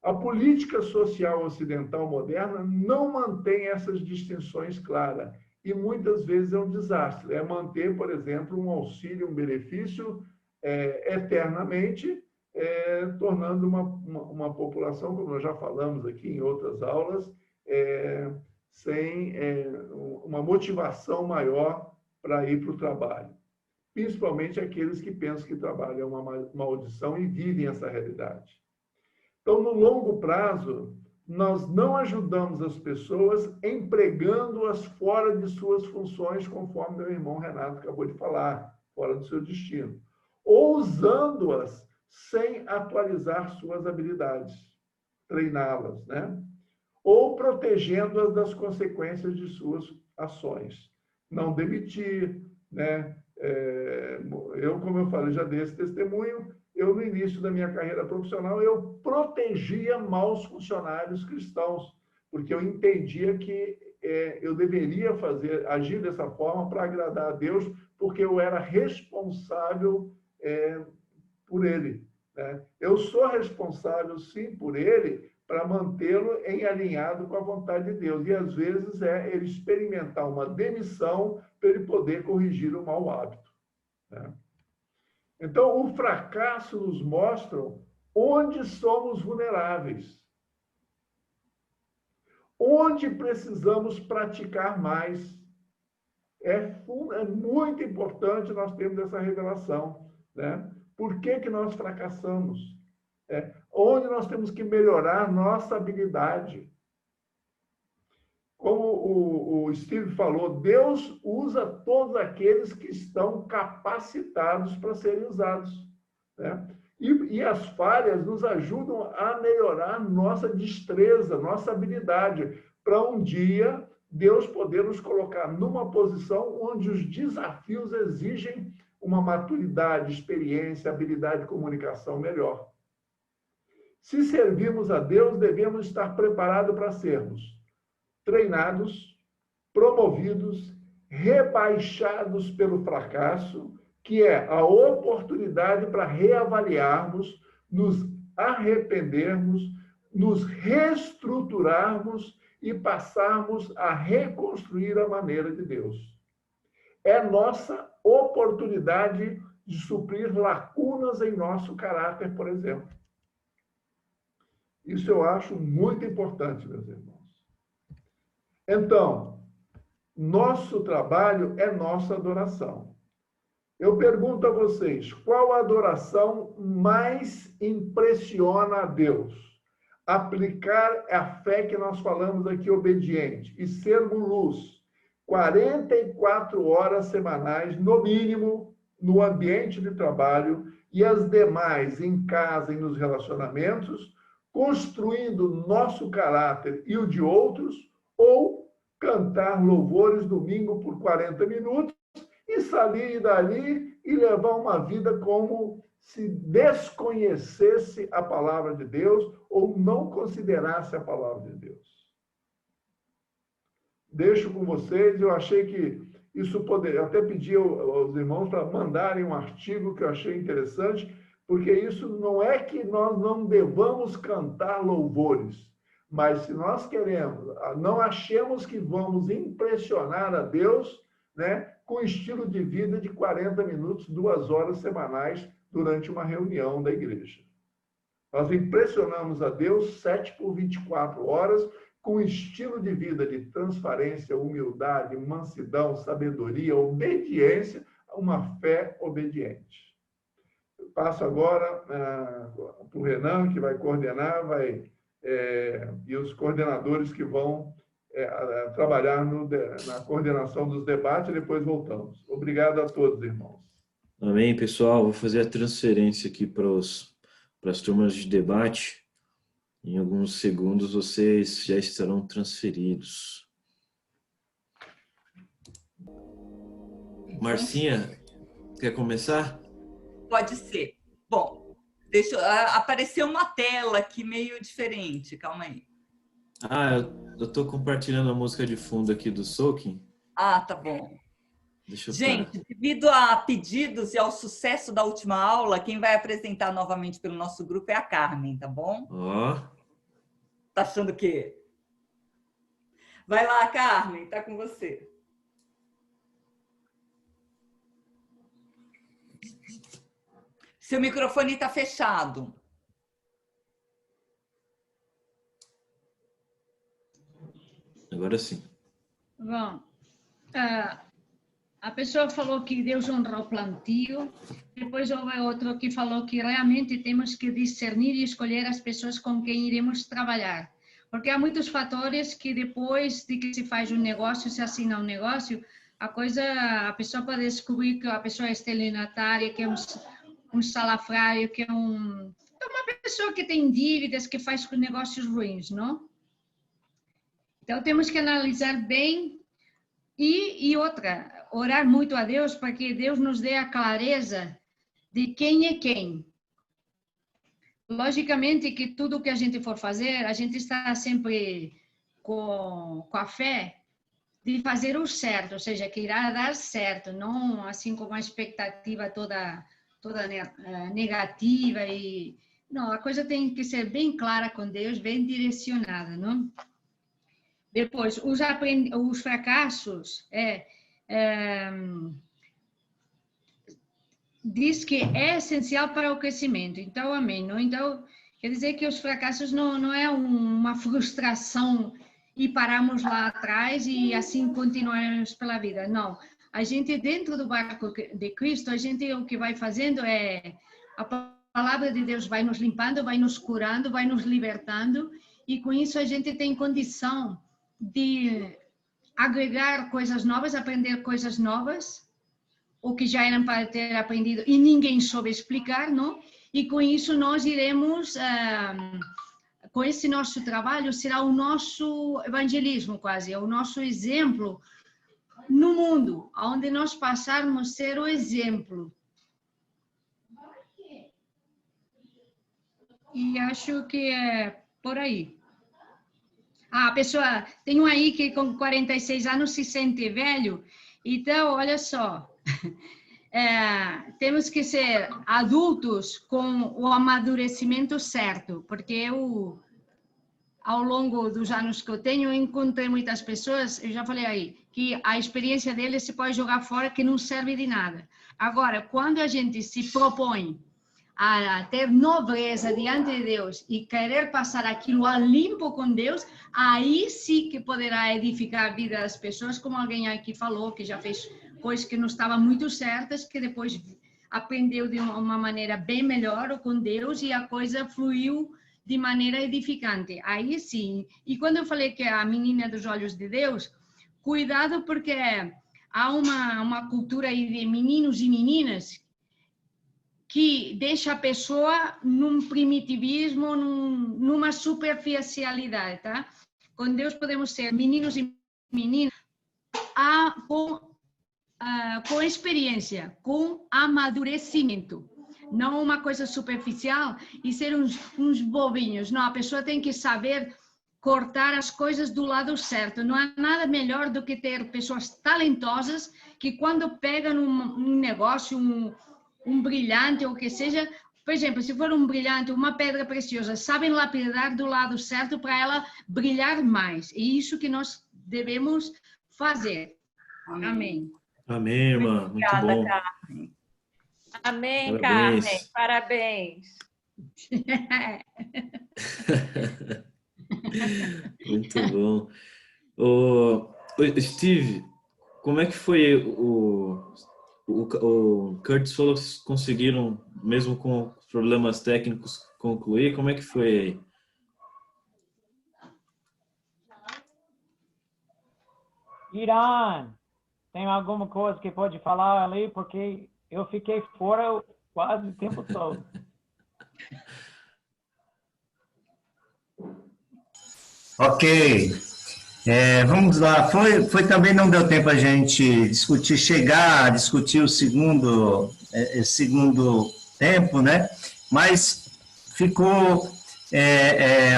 A política social ocidental moderna não mantém essas distinções claras e muitas vezes é um desastre. É manter, por exemplo, um auxílio, um benefício eternamente, tornando uma população, como nós já falamos aqui em outras aulas, sem uma motivação maior para ir para o trabalho. Principalmente aqueles que pensam que trabalho é uma maldição e vivem essa realidade. Então, no longo prazo, nós não ajudamos as pessoas empregando-as fora de suas funções, conforme meu irmão Renato acabou de falar, fora do seu destino, ou usando-as sem atualizar suas habilidades, treiná-las, né? Ou protegendo-as das consequências de suas ações. Não demitir, né? Como eu falei, já dei esse testemunho, no início da minha carreira profissional, eu protegia maus funcionários cristãos, porque eu entendia que eu deveria agir dessa forma para agradar a Deus, porque eu era responsável por ele, né? Eu sou responsável, sim, por ele, para mantê-lo em alinhado com a vontade de Deus. E, às vezes, ele experimentar uma demissão para ele poder corrigir o mau hábito, né? Então, o fracasso nos mostra onde somos vulneráveis, onde precisamos praticar mais. É muito importante nós termos essa revelação, né? Por que nós fracassamos? Onde nós temos que melhorar nossa habilidade. Como o Steve falou, Deus usa todos aqueles que estão capacitados para serem usados, né? E as falhas nos ajudam a melhorar nossa destreza, nossa habilidade, para um dia Deus poder nos colocar numa posição onde os desafios exigem uma maturidade, experiência, habilidade de comunicação melhor. Se servimos a Deus, devemos estar preparados para sermos treinados, promovidos, rebaixados pelo fracasso, que é a oportunidade para reavaliarmos, nos arrependermos, nos reestruturarmos e passarmos a reconstruir a maneira de Deus. É nossa oportunidade de suprir lacunas em nosso caráter, por exemplo. Isso eu acho muito importante, meus irmãos. Então, nosso trabalho é nossa adoração. Eu pergunto a vocês, qual adoração mais impressiona a Deus? Aplicar a fé que nós falamos aqui, obediente, e sermos luz, 44 horas semanais, no mínimo, no ambiente de trabalho, e as demais em casa e nos relacionamentos, construindo nosso caráter e o de outros, ou cantar louvores domingo por 40 minutos e sair dali e levar uma vida como se desconhecesse a palavra de Deus ou não considerasse a palavra de Deus. Deixo com vocês, eu achei que isso poderia, até pedi aos irmãos para mandarem um artigo que eu achei interessante, porque isso não é que nós não devamos cantar louvores, mas se nós queremos, não achemos que vamos impressionar a Deus, né, com estilo de vida de 40 minutos, 2 horas semanais, durante uma reunião da igreja. Nós impressionamos a Deus 7 por 24 horas, com estilo de vida de transparência, humildade, mansidão, sabedoria, obediência, uma fé obediente. Eu passo agora para o Renan, que vai coordenar, e os coordenadores que vão trabalhar na coordenação dos debates, e depois voltamos. Obrigado a todos, irmãos. Amém, pessoal. Vou fazer a transferência aqui para as turmas de debate. Em alguns segundos vocês já estarão transferidos. Marcinha, quer começar? Pode ser. Bom, apareceu uma tela aqui meio diferente. Calma aí. Eu estou compartilhando a música de fundo aqui do Soaking. Tá bom. Gente, devido a pedidos e ao sucesso da última aula, quem vai apresentar novamente pelo nosso grupo é a Carmen, tá bom? Tá achando o quê? Vai lá, Carmen, tá com você. Seu microfone está fechado. Agora sim. Bom, a pessoa falou que Deus honra o plantio, depois houve outro que falou que realmente temos que discernir e escolher as pessoas com quem iremos trabalhar. Porque há muitos fatores que depois de que se faz um negócio, se assina um negócio, a pessoa pode descobrir que a pessoa é estelionatária, que é um salafrário, que é uma pessoa que tem dívidas, que faz negócios ruins, não? Então, temos que analisar bem e outra, orar muito a Deus para que Deus nos dê a clareza de quem é quem. Logicamente que tudo que a gente for fazer, a gente está sempre com a fé de fazer o certo, ou seja, que irá dar certo, não assim com uma expectativa toda negativa e não, a coisa tem que ser bem clara com Deus, bem direcionada, não? Depois, os fracassos diz que é essencial para o crescimento. Então, amém. Não? Então, quer dizer que os fracassos não é uma frustração e paramos lá atrás e assim continuarmos pela vida. Não. A gente, dentro do barco de Cristo, o que vai fazendo é a palavra de Deus vai nos limpando, vai nos curando, vai nos libertando e com isso a gente tem condição de agregar coisas novas, aprender coisas novas, o que já eram para ter aprendido e ninguém soube explicar, não? E com isso nós iremos, com esse nosso trabalho, será o nosso evangelismo quase, o nosso exemplo no mundo, onde nós passarmos a ser o exemplo. E acho que é por aí. A pessoa, tem um aí que com 46 anos se sente velho, então, olha só, temos que ser adultos com o amadurecimento certo, porque eu, ao longo dos anos que eu tenho, encontrei muitas pessoas, eu já falei aí, que a experiência deles se pode jogar fora, que não serve de nada. Agora, quando a gente se propõe a ter nobreza diante de Deus e querer passar aquilo a limpo com Deus, aí sim que poderá edificar a vida das pessoas, como alguém aqui falou, que já fez coisas que não estavam muito certas, que depois aprendeu de uma maneira bem melhor com Deus e a coisa fluiu de maneira edificante. Aí sim. E quando eu falei que é a menina dos olhos de Deus, cuidado porque há uma cultura aí de meninos e meninas que deixa a pessoa num primitivismo, numa superficialidade, tá? Com Deus podemos ser meninos e meninas com experiência, com amadurecimento. Não uma coisa superficial e ser uns bobinhos. Não, a pessoa tem que saber cortar as coisas do lado certo. Não há nada melhor do que ter pessoas talentosas que quando pegam um negócio, um brilhante ou o que seja, por exemplo, se for um brilhante, uma pedra preciosa, sabem lapidar do lado certo para ela brilhar mais. É isso que nós devemos fazer. Amém. Amém, irmã. Muito bom. Carmen. Amém, Parabéns. Carmen. Parabéns. Muito bom. Steve, como é que foi o Curtis falou que conseguiram, mesmo com problemas técnicos, concluir? Como é que foi? Irã, tem alguma coisa que pode falar ali? Porque eu fiquei fora quase o tempo todo. Ok. Vamos lá. Foi também, não deu tempo a gente chegar a discutir o segundo tempo, né? Mas ficou,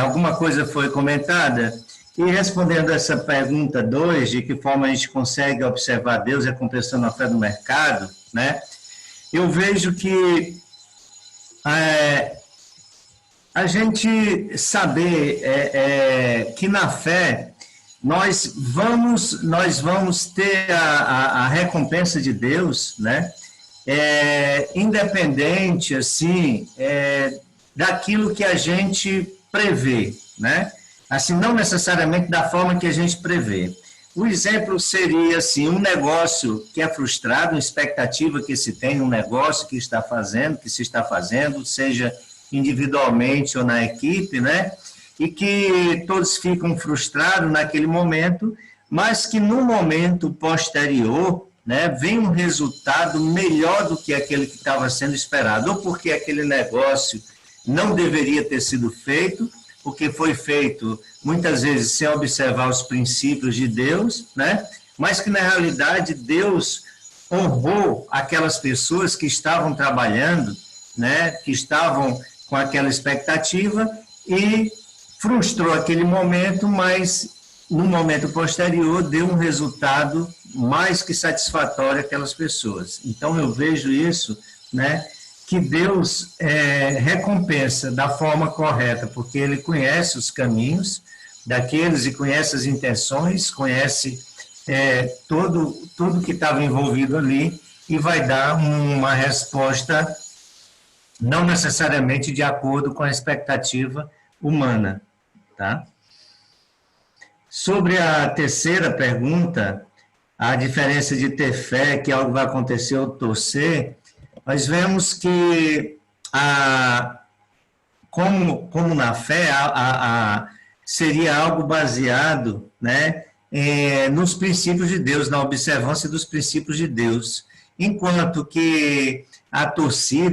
alguma coisa foi comentada. E respondendo essa pergunta 2, de que forma a gente consegue observar Deus recompensando a fé do mercado, né? Eu vejo que a gente saber que na fé nós vamos ter a recompensa de Deus, né? Independente assim daquilo que a gente prevê, né? Assim, não necessariamente da forma que a gente prevê. O exemplo seria assim, um negócio que é frustrado, uma expectativa que se tem num negócio que se está fazendo, seja individualmente ou na equipe, né? e que todos ficam frustrados naquele momento, mas que no momento posterior, né, vem um resultado melhor do que aquele que estava sendo esperado, ou porque aquele negócio não deveria ter sido feito, porque foi feito muitas vezes sem observar os princípios de Deus, né, mas que na realidade Deus honrou aquelas pessoas que estavam trabalhando, né, que estavam com aquela expectativa e frustrou aquele momento, mas no momento posterior deu um resultado mais que satisfatório àquelas pessoas. Então eu vejo isso, né, que Deus recompensa da forma correta, porque Ele conhece os caminhos daqueles e conhece as intenções, conhece tudo que estava envolvido ali e vai dar uma resposta não necessariamente de acordo com a expectativa humana, tá? Sobre a terceira pergunta, a diferença de ter fé, que algo vai acontecer ou torcer, nós vemos que, como na fé, seria algo baseado, né, nos princípios de Deus, na observância dos princípios de Deus, enquanto que a torcer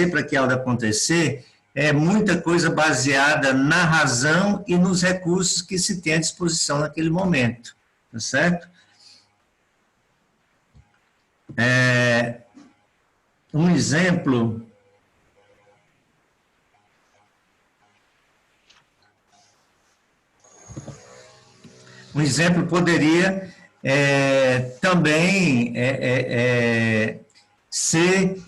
para que algo acontecer, é muita coisa baseada na razão e nos recursos que se tem à disposição naquele momento, tá certo? Um exemplo poderia também ser,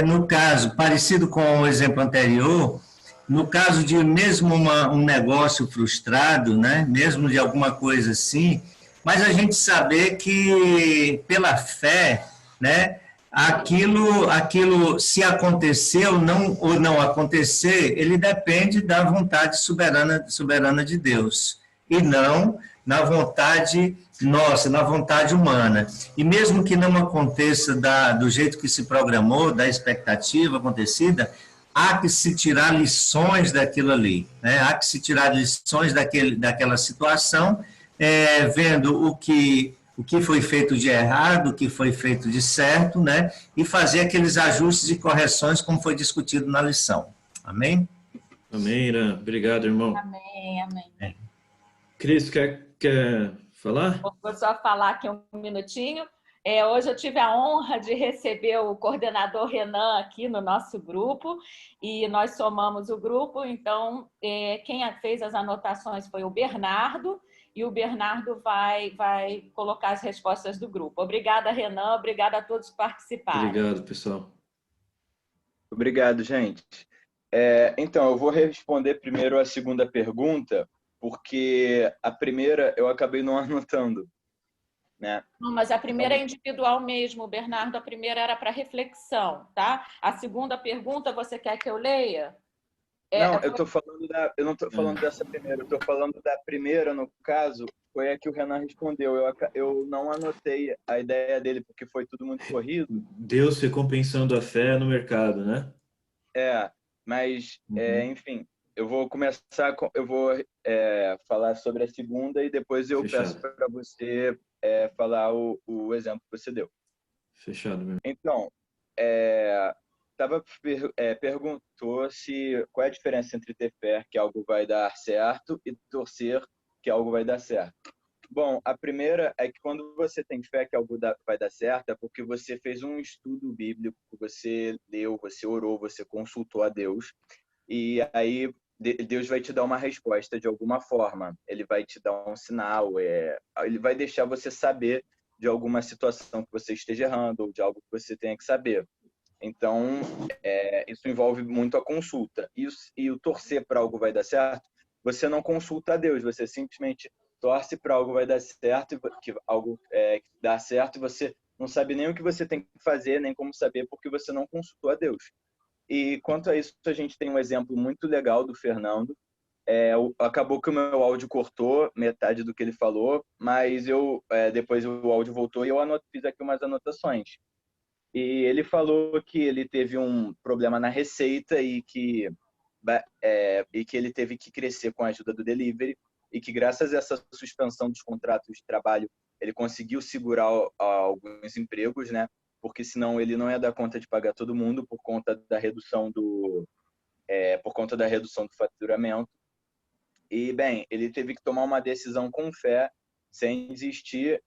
no caso, parecido com o exemplo anterior, no caso de mesmo um negócio frustrado, né, mesmo de alguma coisa assim, mas a gente saber que pela fé, né, aquilo se acontecer ou não acontecer, ele depende da vontade soberana de Deus, e não na vontade nossa, na vontade humana. E mesmo que não aconteça do jeito que se programou, da expectativa acontecida, há que se tirar lições daquilo ali, né? Há que se tirar lições daquela situação, vendo o que foi feito de errado, o que foi feito de certo, né? E fazer aqueles ajustes e correções como foi discutido na lição. Amém? Amém, Irã. Obrigado, irmão. Amém, amém. Cris, quer falar? Vou só falar aqui um minutinho. Hoje eu tive a honra de receber o coordenador Renan aqui no nosso grupo, e nós somamos o grupo, então quem fez as anotações foi o Bernardo, e o Bernardo vai colocar as respostas do grupo. Obrigada, Renan, obrigada a todos que participaram. Obrigado, pessoal. Obrigado, gente. Então, eu vou responder primeiro a segunda pergunta, porque a primeira eu acabei não anotando, né? Não, mas a primeira é individual mesmo, Bernardo. A primeira era para reflexão, tá? A segunda pergunta, você quer que eu leia? Não, eu não estou falando dessa primeira, eu estou falando da primeira, no caso, foi a que o Renan respondeu. Eu não anotei a ideia dele, porque foi tudo muito corrido. Deus recompensando a fé no mercado, né? Mas, enfim, eu vou falar sobre a segunda e depois eu peço para você falar o exemplo que você deu. Fechado, meu. Então, perguntou qual é a diferença entre ter fé que algo vai dar certo e torcer que algo vai dar certo. Bom, a primeira é que quando você tem fé que algo vai dar certo, é porque você fez um estudo bíblico, você leu, você orou, você consultou a Deus, e aí Deus vai te dar uma resposta de alguma forma. Ele vai te dar um sinal, ele vai deixar você saber de alguma situação que você esteja errando ou de algo que você tenha que saber. Então, isso envolve muito a consulta. E o torcer para algo vai dar certo, você não consulta a Deus, você simplesmente torce para algo vai dar certo, que algo dá certo, e você não sabe nem o que você tem que fazer, nem como saber, porque você não consultou a Deus. E quanto a isso, a gente tem um exemplo muito legal do Fernando. Acabou que o meu áudio cortou metade do que ele falou, mas depois o áudio voltou e eu fiz aqui umas anotações. E ele falou que ele teve um problema na receita e que e que ele teve que crescer com a ajuda do delivery, e que graças a essa suspensão dos contratos de trabalho, ele conseguiu segurar alguns empregos, né? Porque senão ele não ia dar conta de pagar todo mundo por conta da redução do faturamento. E, bem, ele teve que tomar uma decisão com fé, sem desistir,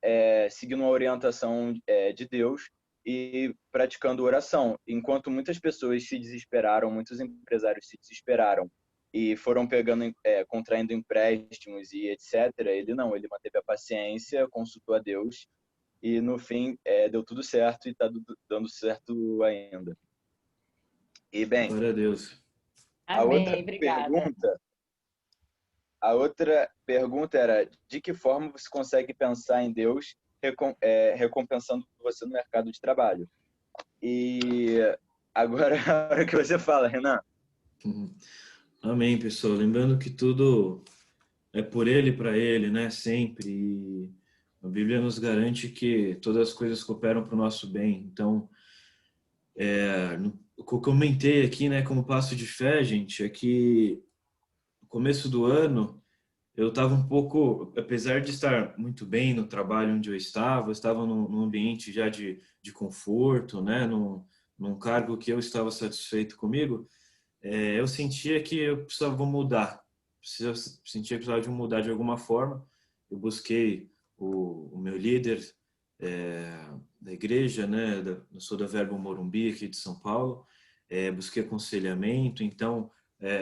seguindo a orientação de Deus e praticando oração. Enquanto muitas pessoas se desesperaram, muitos empresários se desesperaram e foram contraindo empréstimos e etc., ele manteve a paciência, consultou a Deus e, no fim, deu tudo certo e está dando certo ainda. E, bem, glória a Deus. Amém, obrigada. A outra pergunta era: de que forma você consegue pensar em Deus recompensando você no mercado de trabalho? E agora a hora que você fala, Renan. Amém, pessoal. Lembrando que tudo é por Ele, para Ele, né? Sempre. E a Bíblia nos garante que todas as coisas cooperam para o nosso bem. Então, o que eu comentei aqui, né, como passo de fé, gente, é que no começo do ano eu estava um pouco, apesar de estar muito bem no trabalho onde eu estava num ambiente já de conforto, né, num cargo que eu estava satisfeito comigo, eu sentia que eu precisava mudar, sentia que precisava de mudar de alguma forma. Eu busquei o meu líder da igreja, né, eu sou da Verbo Morumbi, aqui de São Paulo, busquei aconselhamento. Então,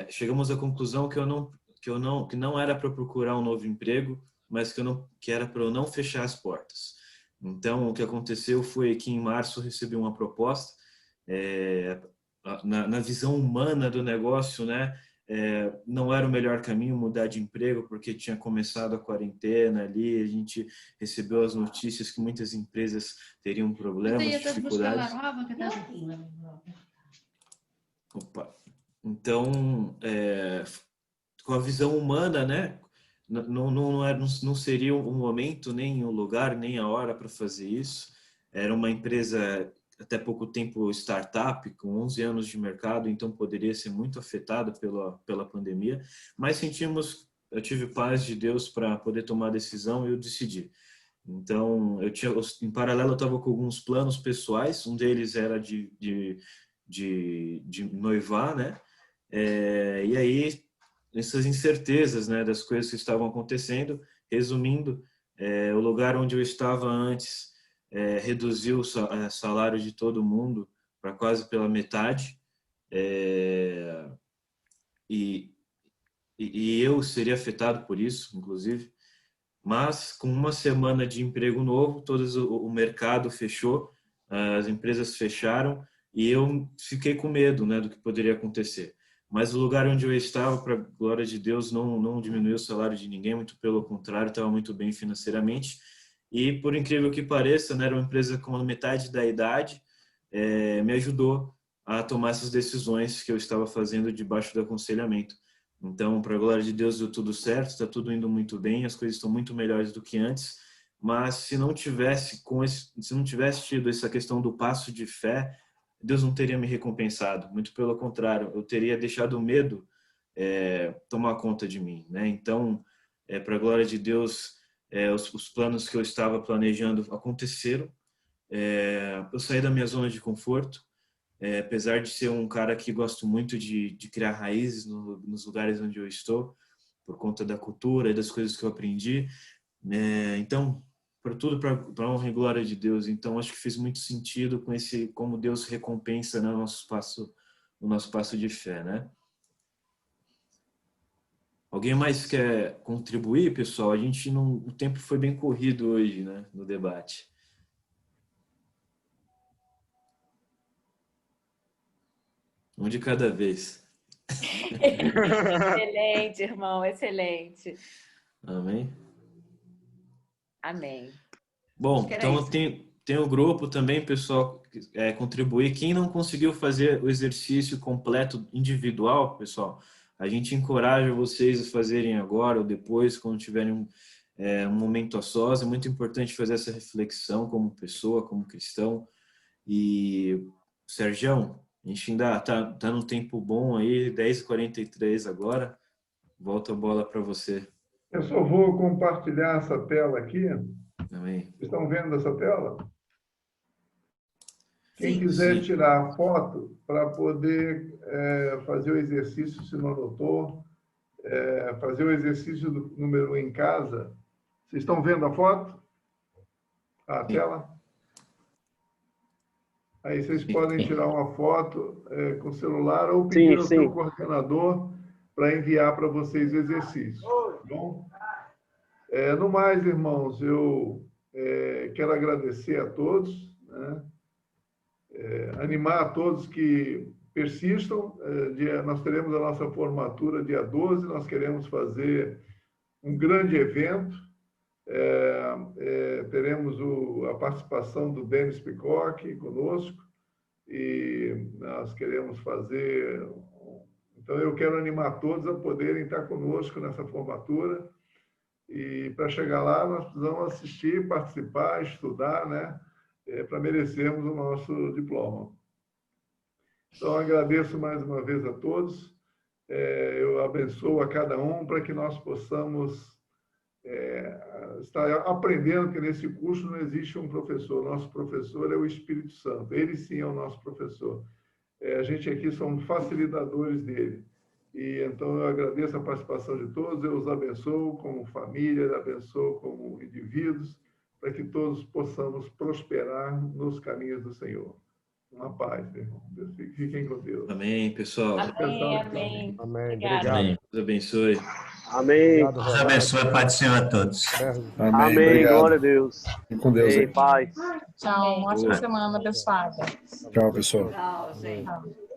chegamos à conclusão que não era para procurar um novo emprego, mas que era para eu não fechar as portas. Então, o que aconteceu foi que em março eu recebi uma proposta, na visão humana do negócio, né? Não era o melhor caminho mudar de emprego, porque tinha começado a quarentena ali, a gente recebeu as notícias que muitas empresas teriam problemas, dificuldades. Opa. Então, com a visão humana, né? Não seria um momento, nem um lugar, nem a hora para fazer isso. Era uma empresa até pouco tempo startup, com 11 anos de mercado, então poderia ser muito afetada pela pandemia, mas eu tive paz de Deus para poder tomar a decisão e eu decidi. Então, em paralelo, eu estava com alguns planos pessoais, um deles era de noivar, né? E aí, essas incertezas, né, das coisas que estavam acontecendo, resumindo, o lugar onde eu estava antes reduziu o salário de todo mundo para quase pela metade, e eu seria afetado por isso, inclusive. Mas com uma semana de emprego novo, o mercado fechou, as empresas fecharam e eu fiquei com medo, né, do que poderia acontecer. Mas o lugar onde eu estava, para a glória de Deus, não diminuiu o salário de ninguém, muito pelo contrário, estava muito bem financeiramente. E, por incrível que pareça, né, era uma empresa com metade da idade, me ajudou a tomar essas decisões que eu estava fazendo debaixo do aconselhamento. Então, para a glória de Deus, deu tudo certo, está tudo indo muito bem, as coisas estão muito melhores do que antes. Mas se não tivesse tido essa questão do passo de fé, Deus não teria me recompensado. Muito pelo contrário, eu teria deixado o medo tomar conta de mim, né? Então, para a glória de Deus, os planos que eu estava planejando aconteceram. Eu saí da minha zona de conforto, apesar de ser um cara que gosto muito de criar raízes nos lugares onde eu estou, por conta da cultura e das coisas que eu aprendi. Então, para tudo, para a honra e glória de Deus. Então, acho que fez muito sentido com como Deus recompensa, né, o nosso passo de fé, né? Alguém mais quer contribuir, pessoal? O tempo foi bem corrido hoje, né, no debate. Um de cada vez. Excelente, irmão, excelente. Amém? Amém. Bom, então tem o grupo também, pessoal, contribuir. Quem não conseguiu fazer o exercício completo individual, pessoal, a gente encoraja vocês a fazerem agora ou depois, quando tiverem um momento a sós. É muito importante fazer essa reflexão como pessoa, como cristão. E, Sergião, A gente ainda tá num tempo bom aí, 10h43 agora. Volta a bola para você. Eu só vou compartilhar essa tela aqui. Amém. Vocês estão vendo essa tela? Quem Sim. quiser tirar a foto para poder fazer o exercício, se não anotou, fazer o exercício do número 1 em casa. Vocês estão vendo a foto? A tela? Aí vocês podem tirar uma foto com o celular ou pedir ao seu coordenador para enviar para vocês o exercício. Tá bom? No mais, irmãos, eu quero agradecer a todos, né? Animar a todos que persistam. Nós teremos a nossa formatura dia 12, nós queremos fazer um grande evento. Teremos a participação do Denis Peacock conosco e nós queremos fazer... Então, eu quero animar todos a poderem estar conosco nessa formatura e, para chegar lá, nós precisamos assistir, participar, estudar, né? Para merecermos o nosso diploma. Então, agradeço mais uma vez a todos. Eu abençoo a cada um para que nós possamos estar aprendendo, porque nesse curso não existe um professor. Nosso professor é o Espírito Santo. Ele sim é o nosso professor. A gente aqui somos facilitadores dele. E então eu agradeço a participação de todos. Eu os abençoo como família, abençoo como indivíduos, para que todos possamos prosperar nos caminhos do Senhor. Uma paz, meu irmão. Fiquem com Deus. Amém, pessoal. Amém, amém. Amém. Obrigada. Obrigado. Deus abençoe. Amém. Deus abençoe, Pai do Senhor, a todos. Amém. Glória a Deus. Fique com Deus. Paz. Tchau, uma ótima semana abençoada. Tchau, pessoal. Tchau, gente. Tchau.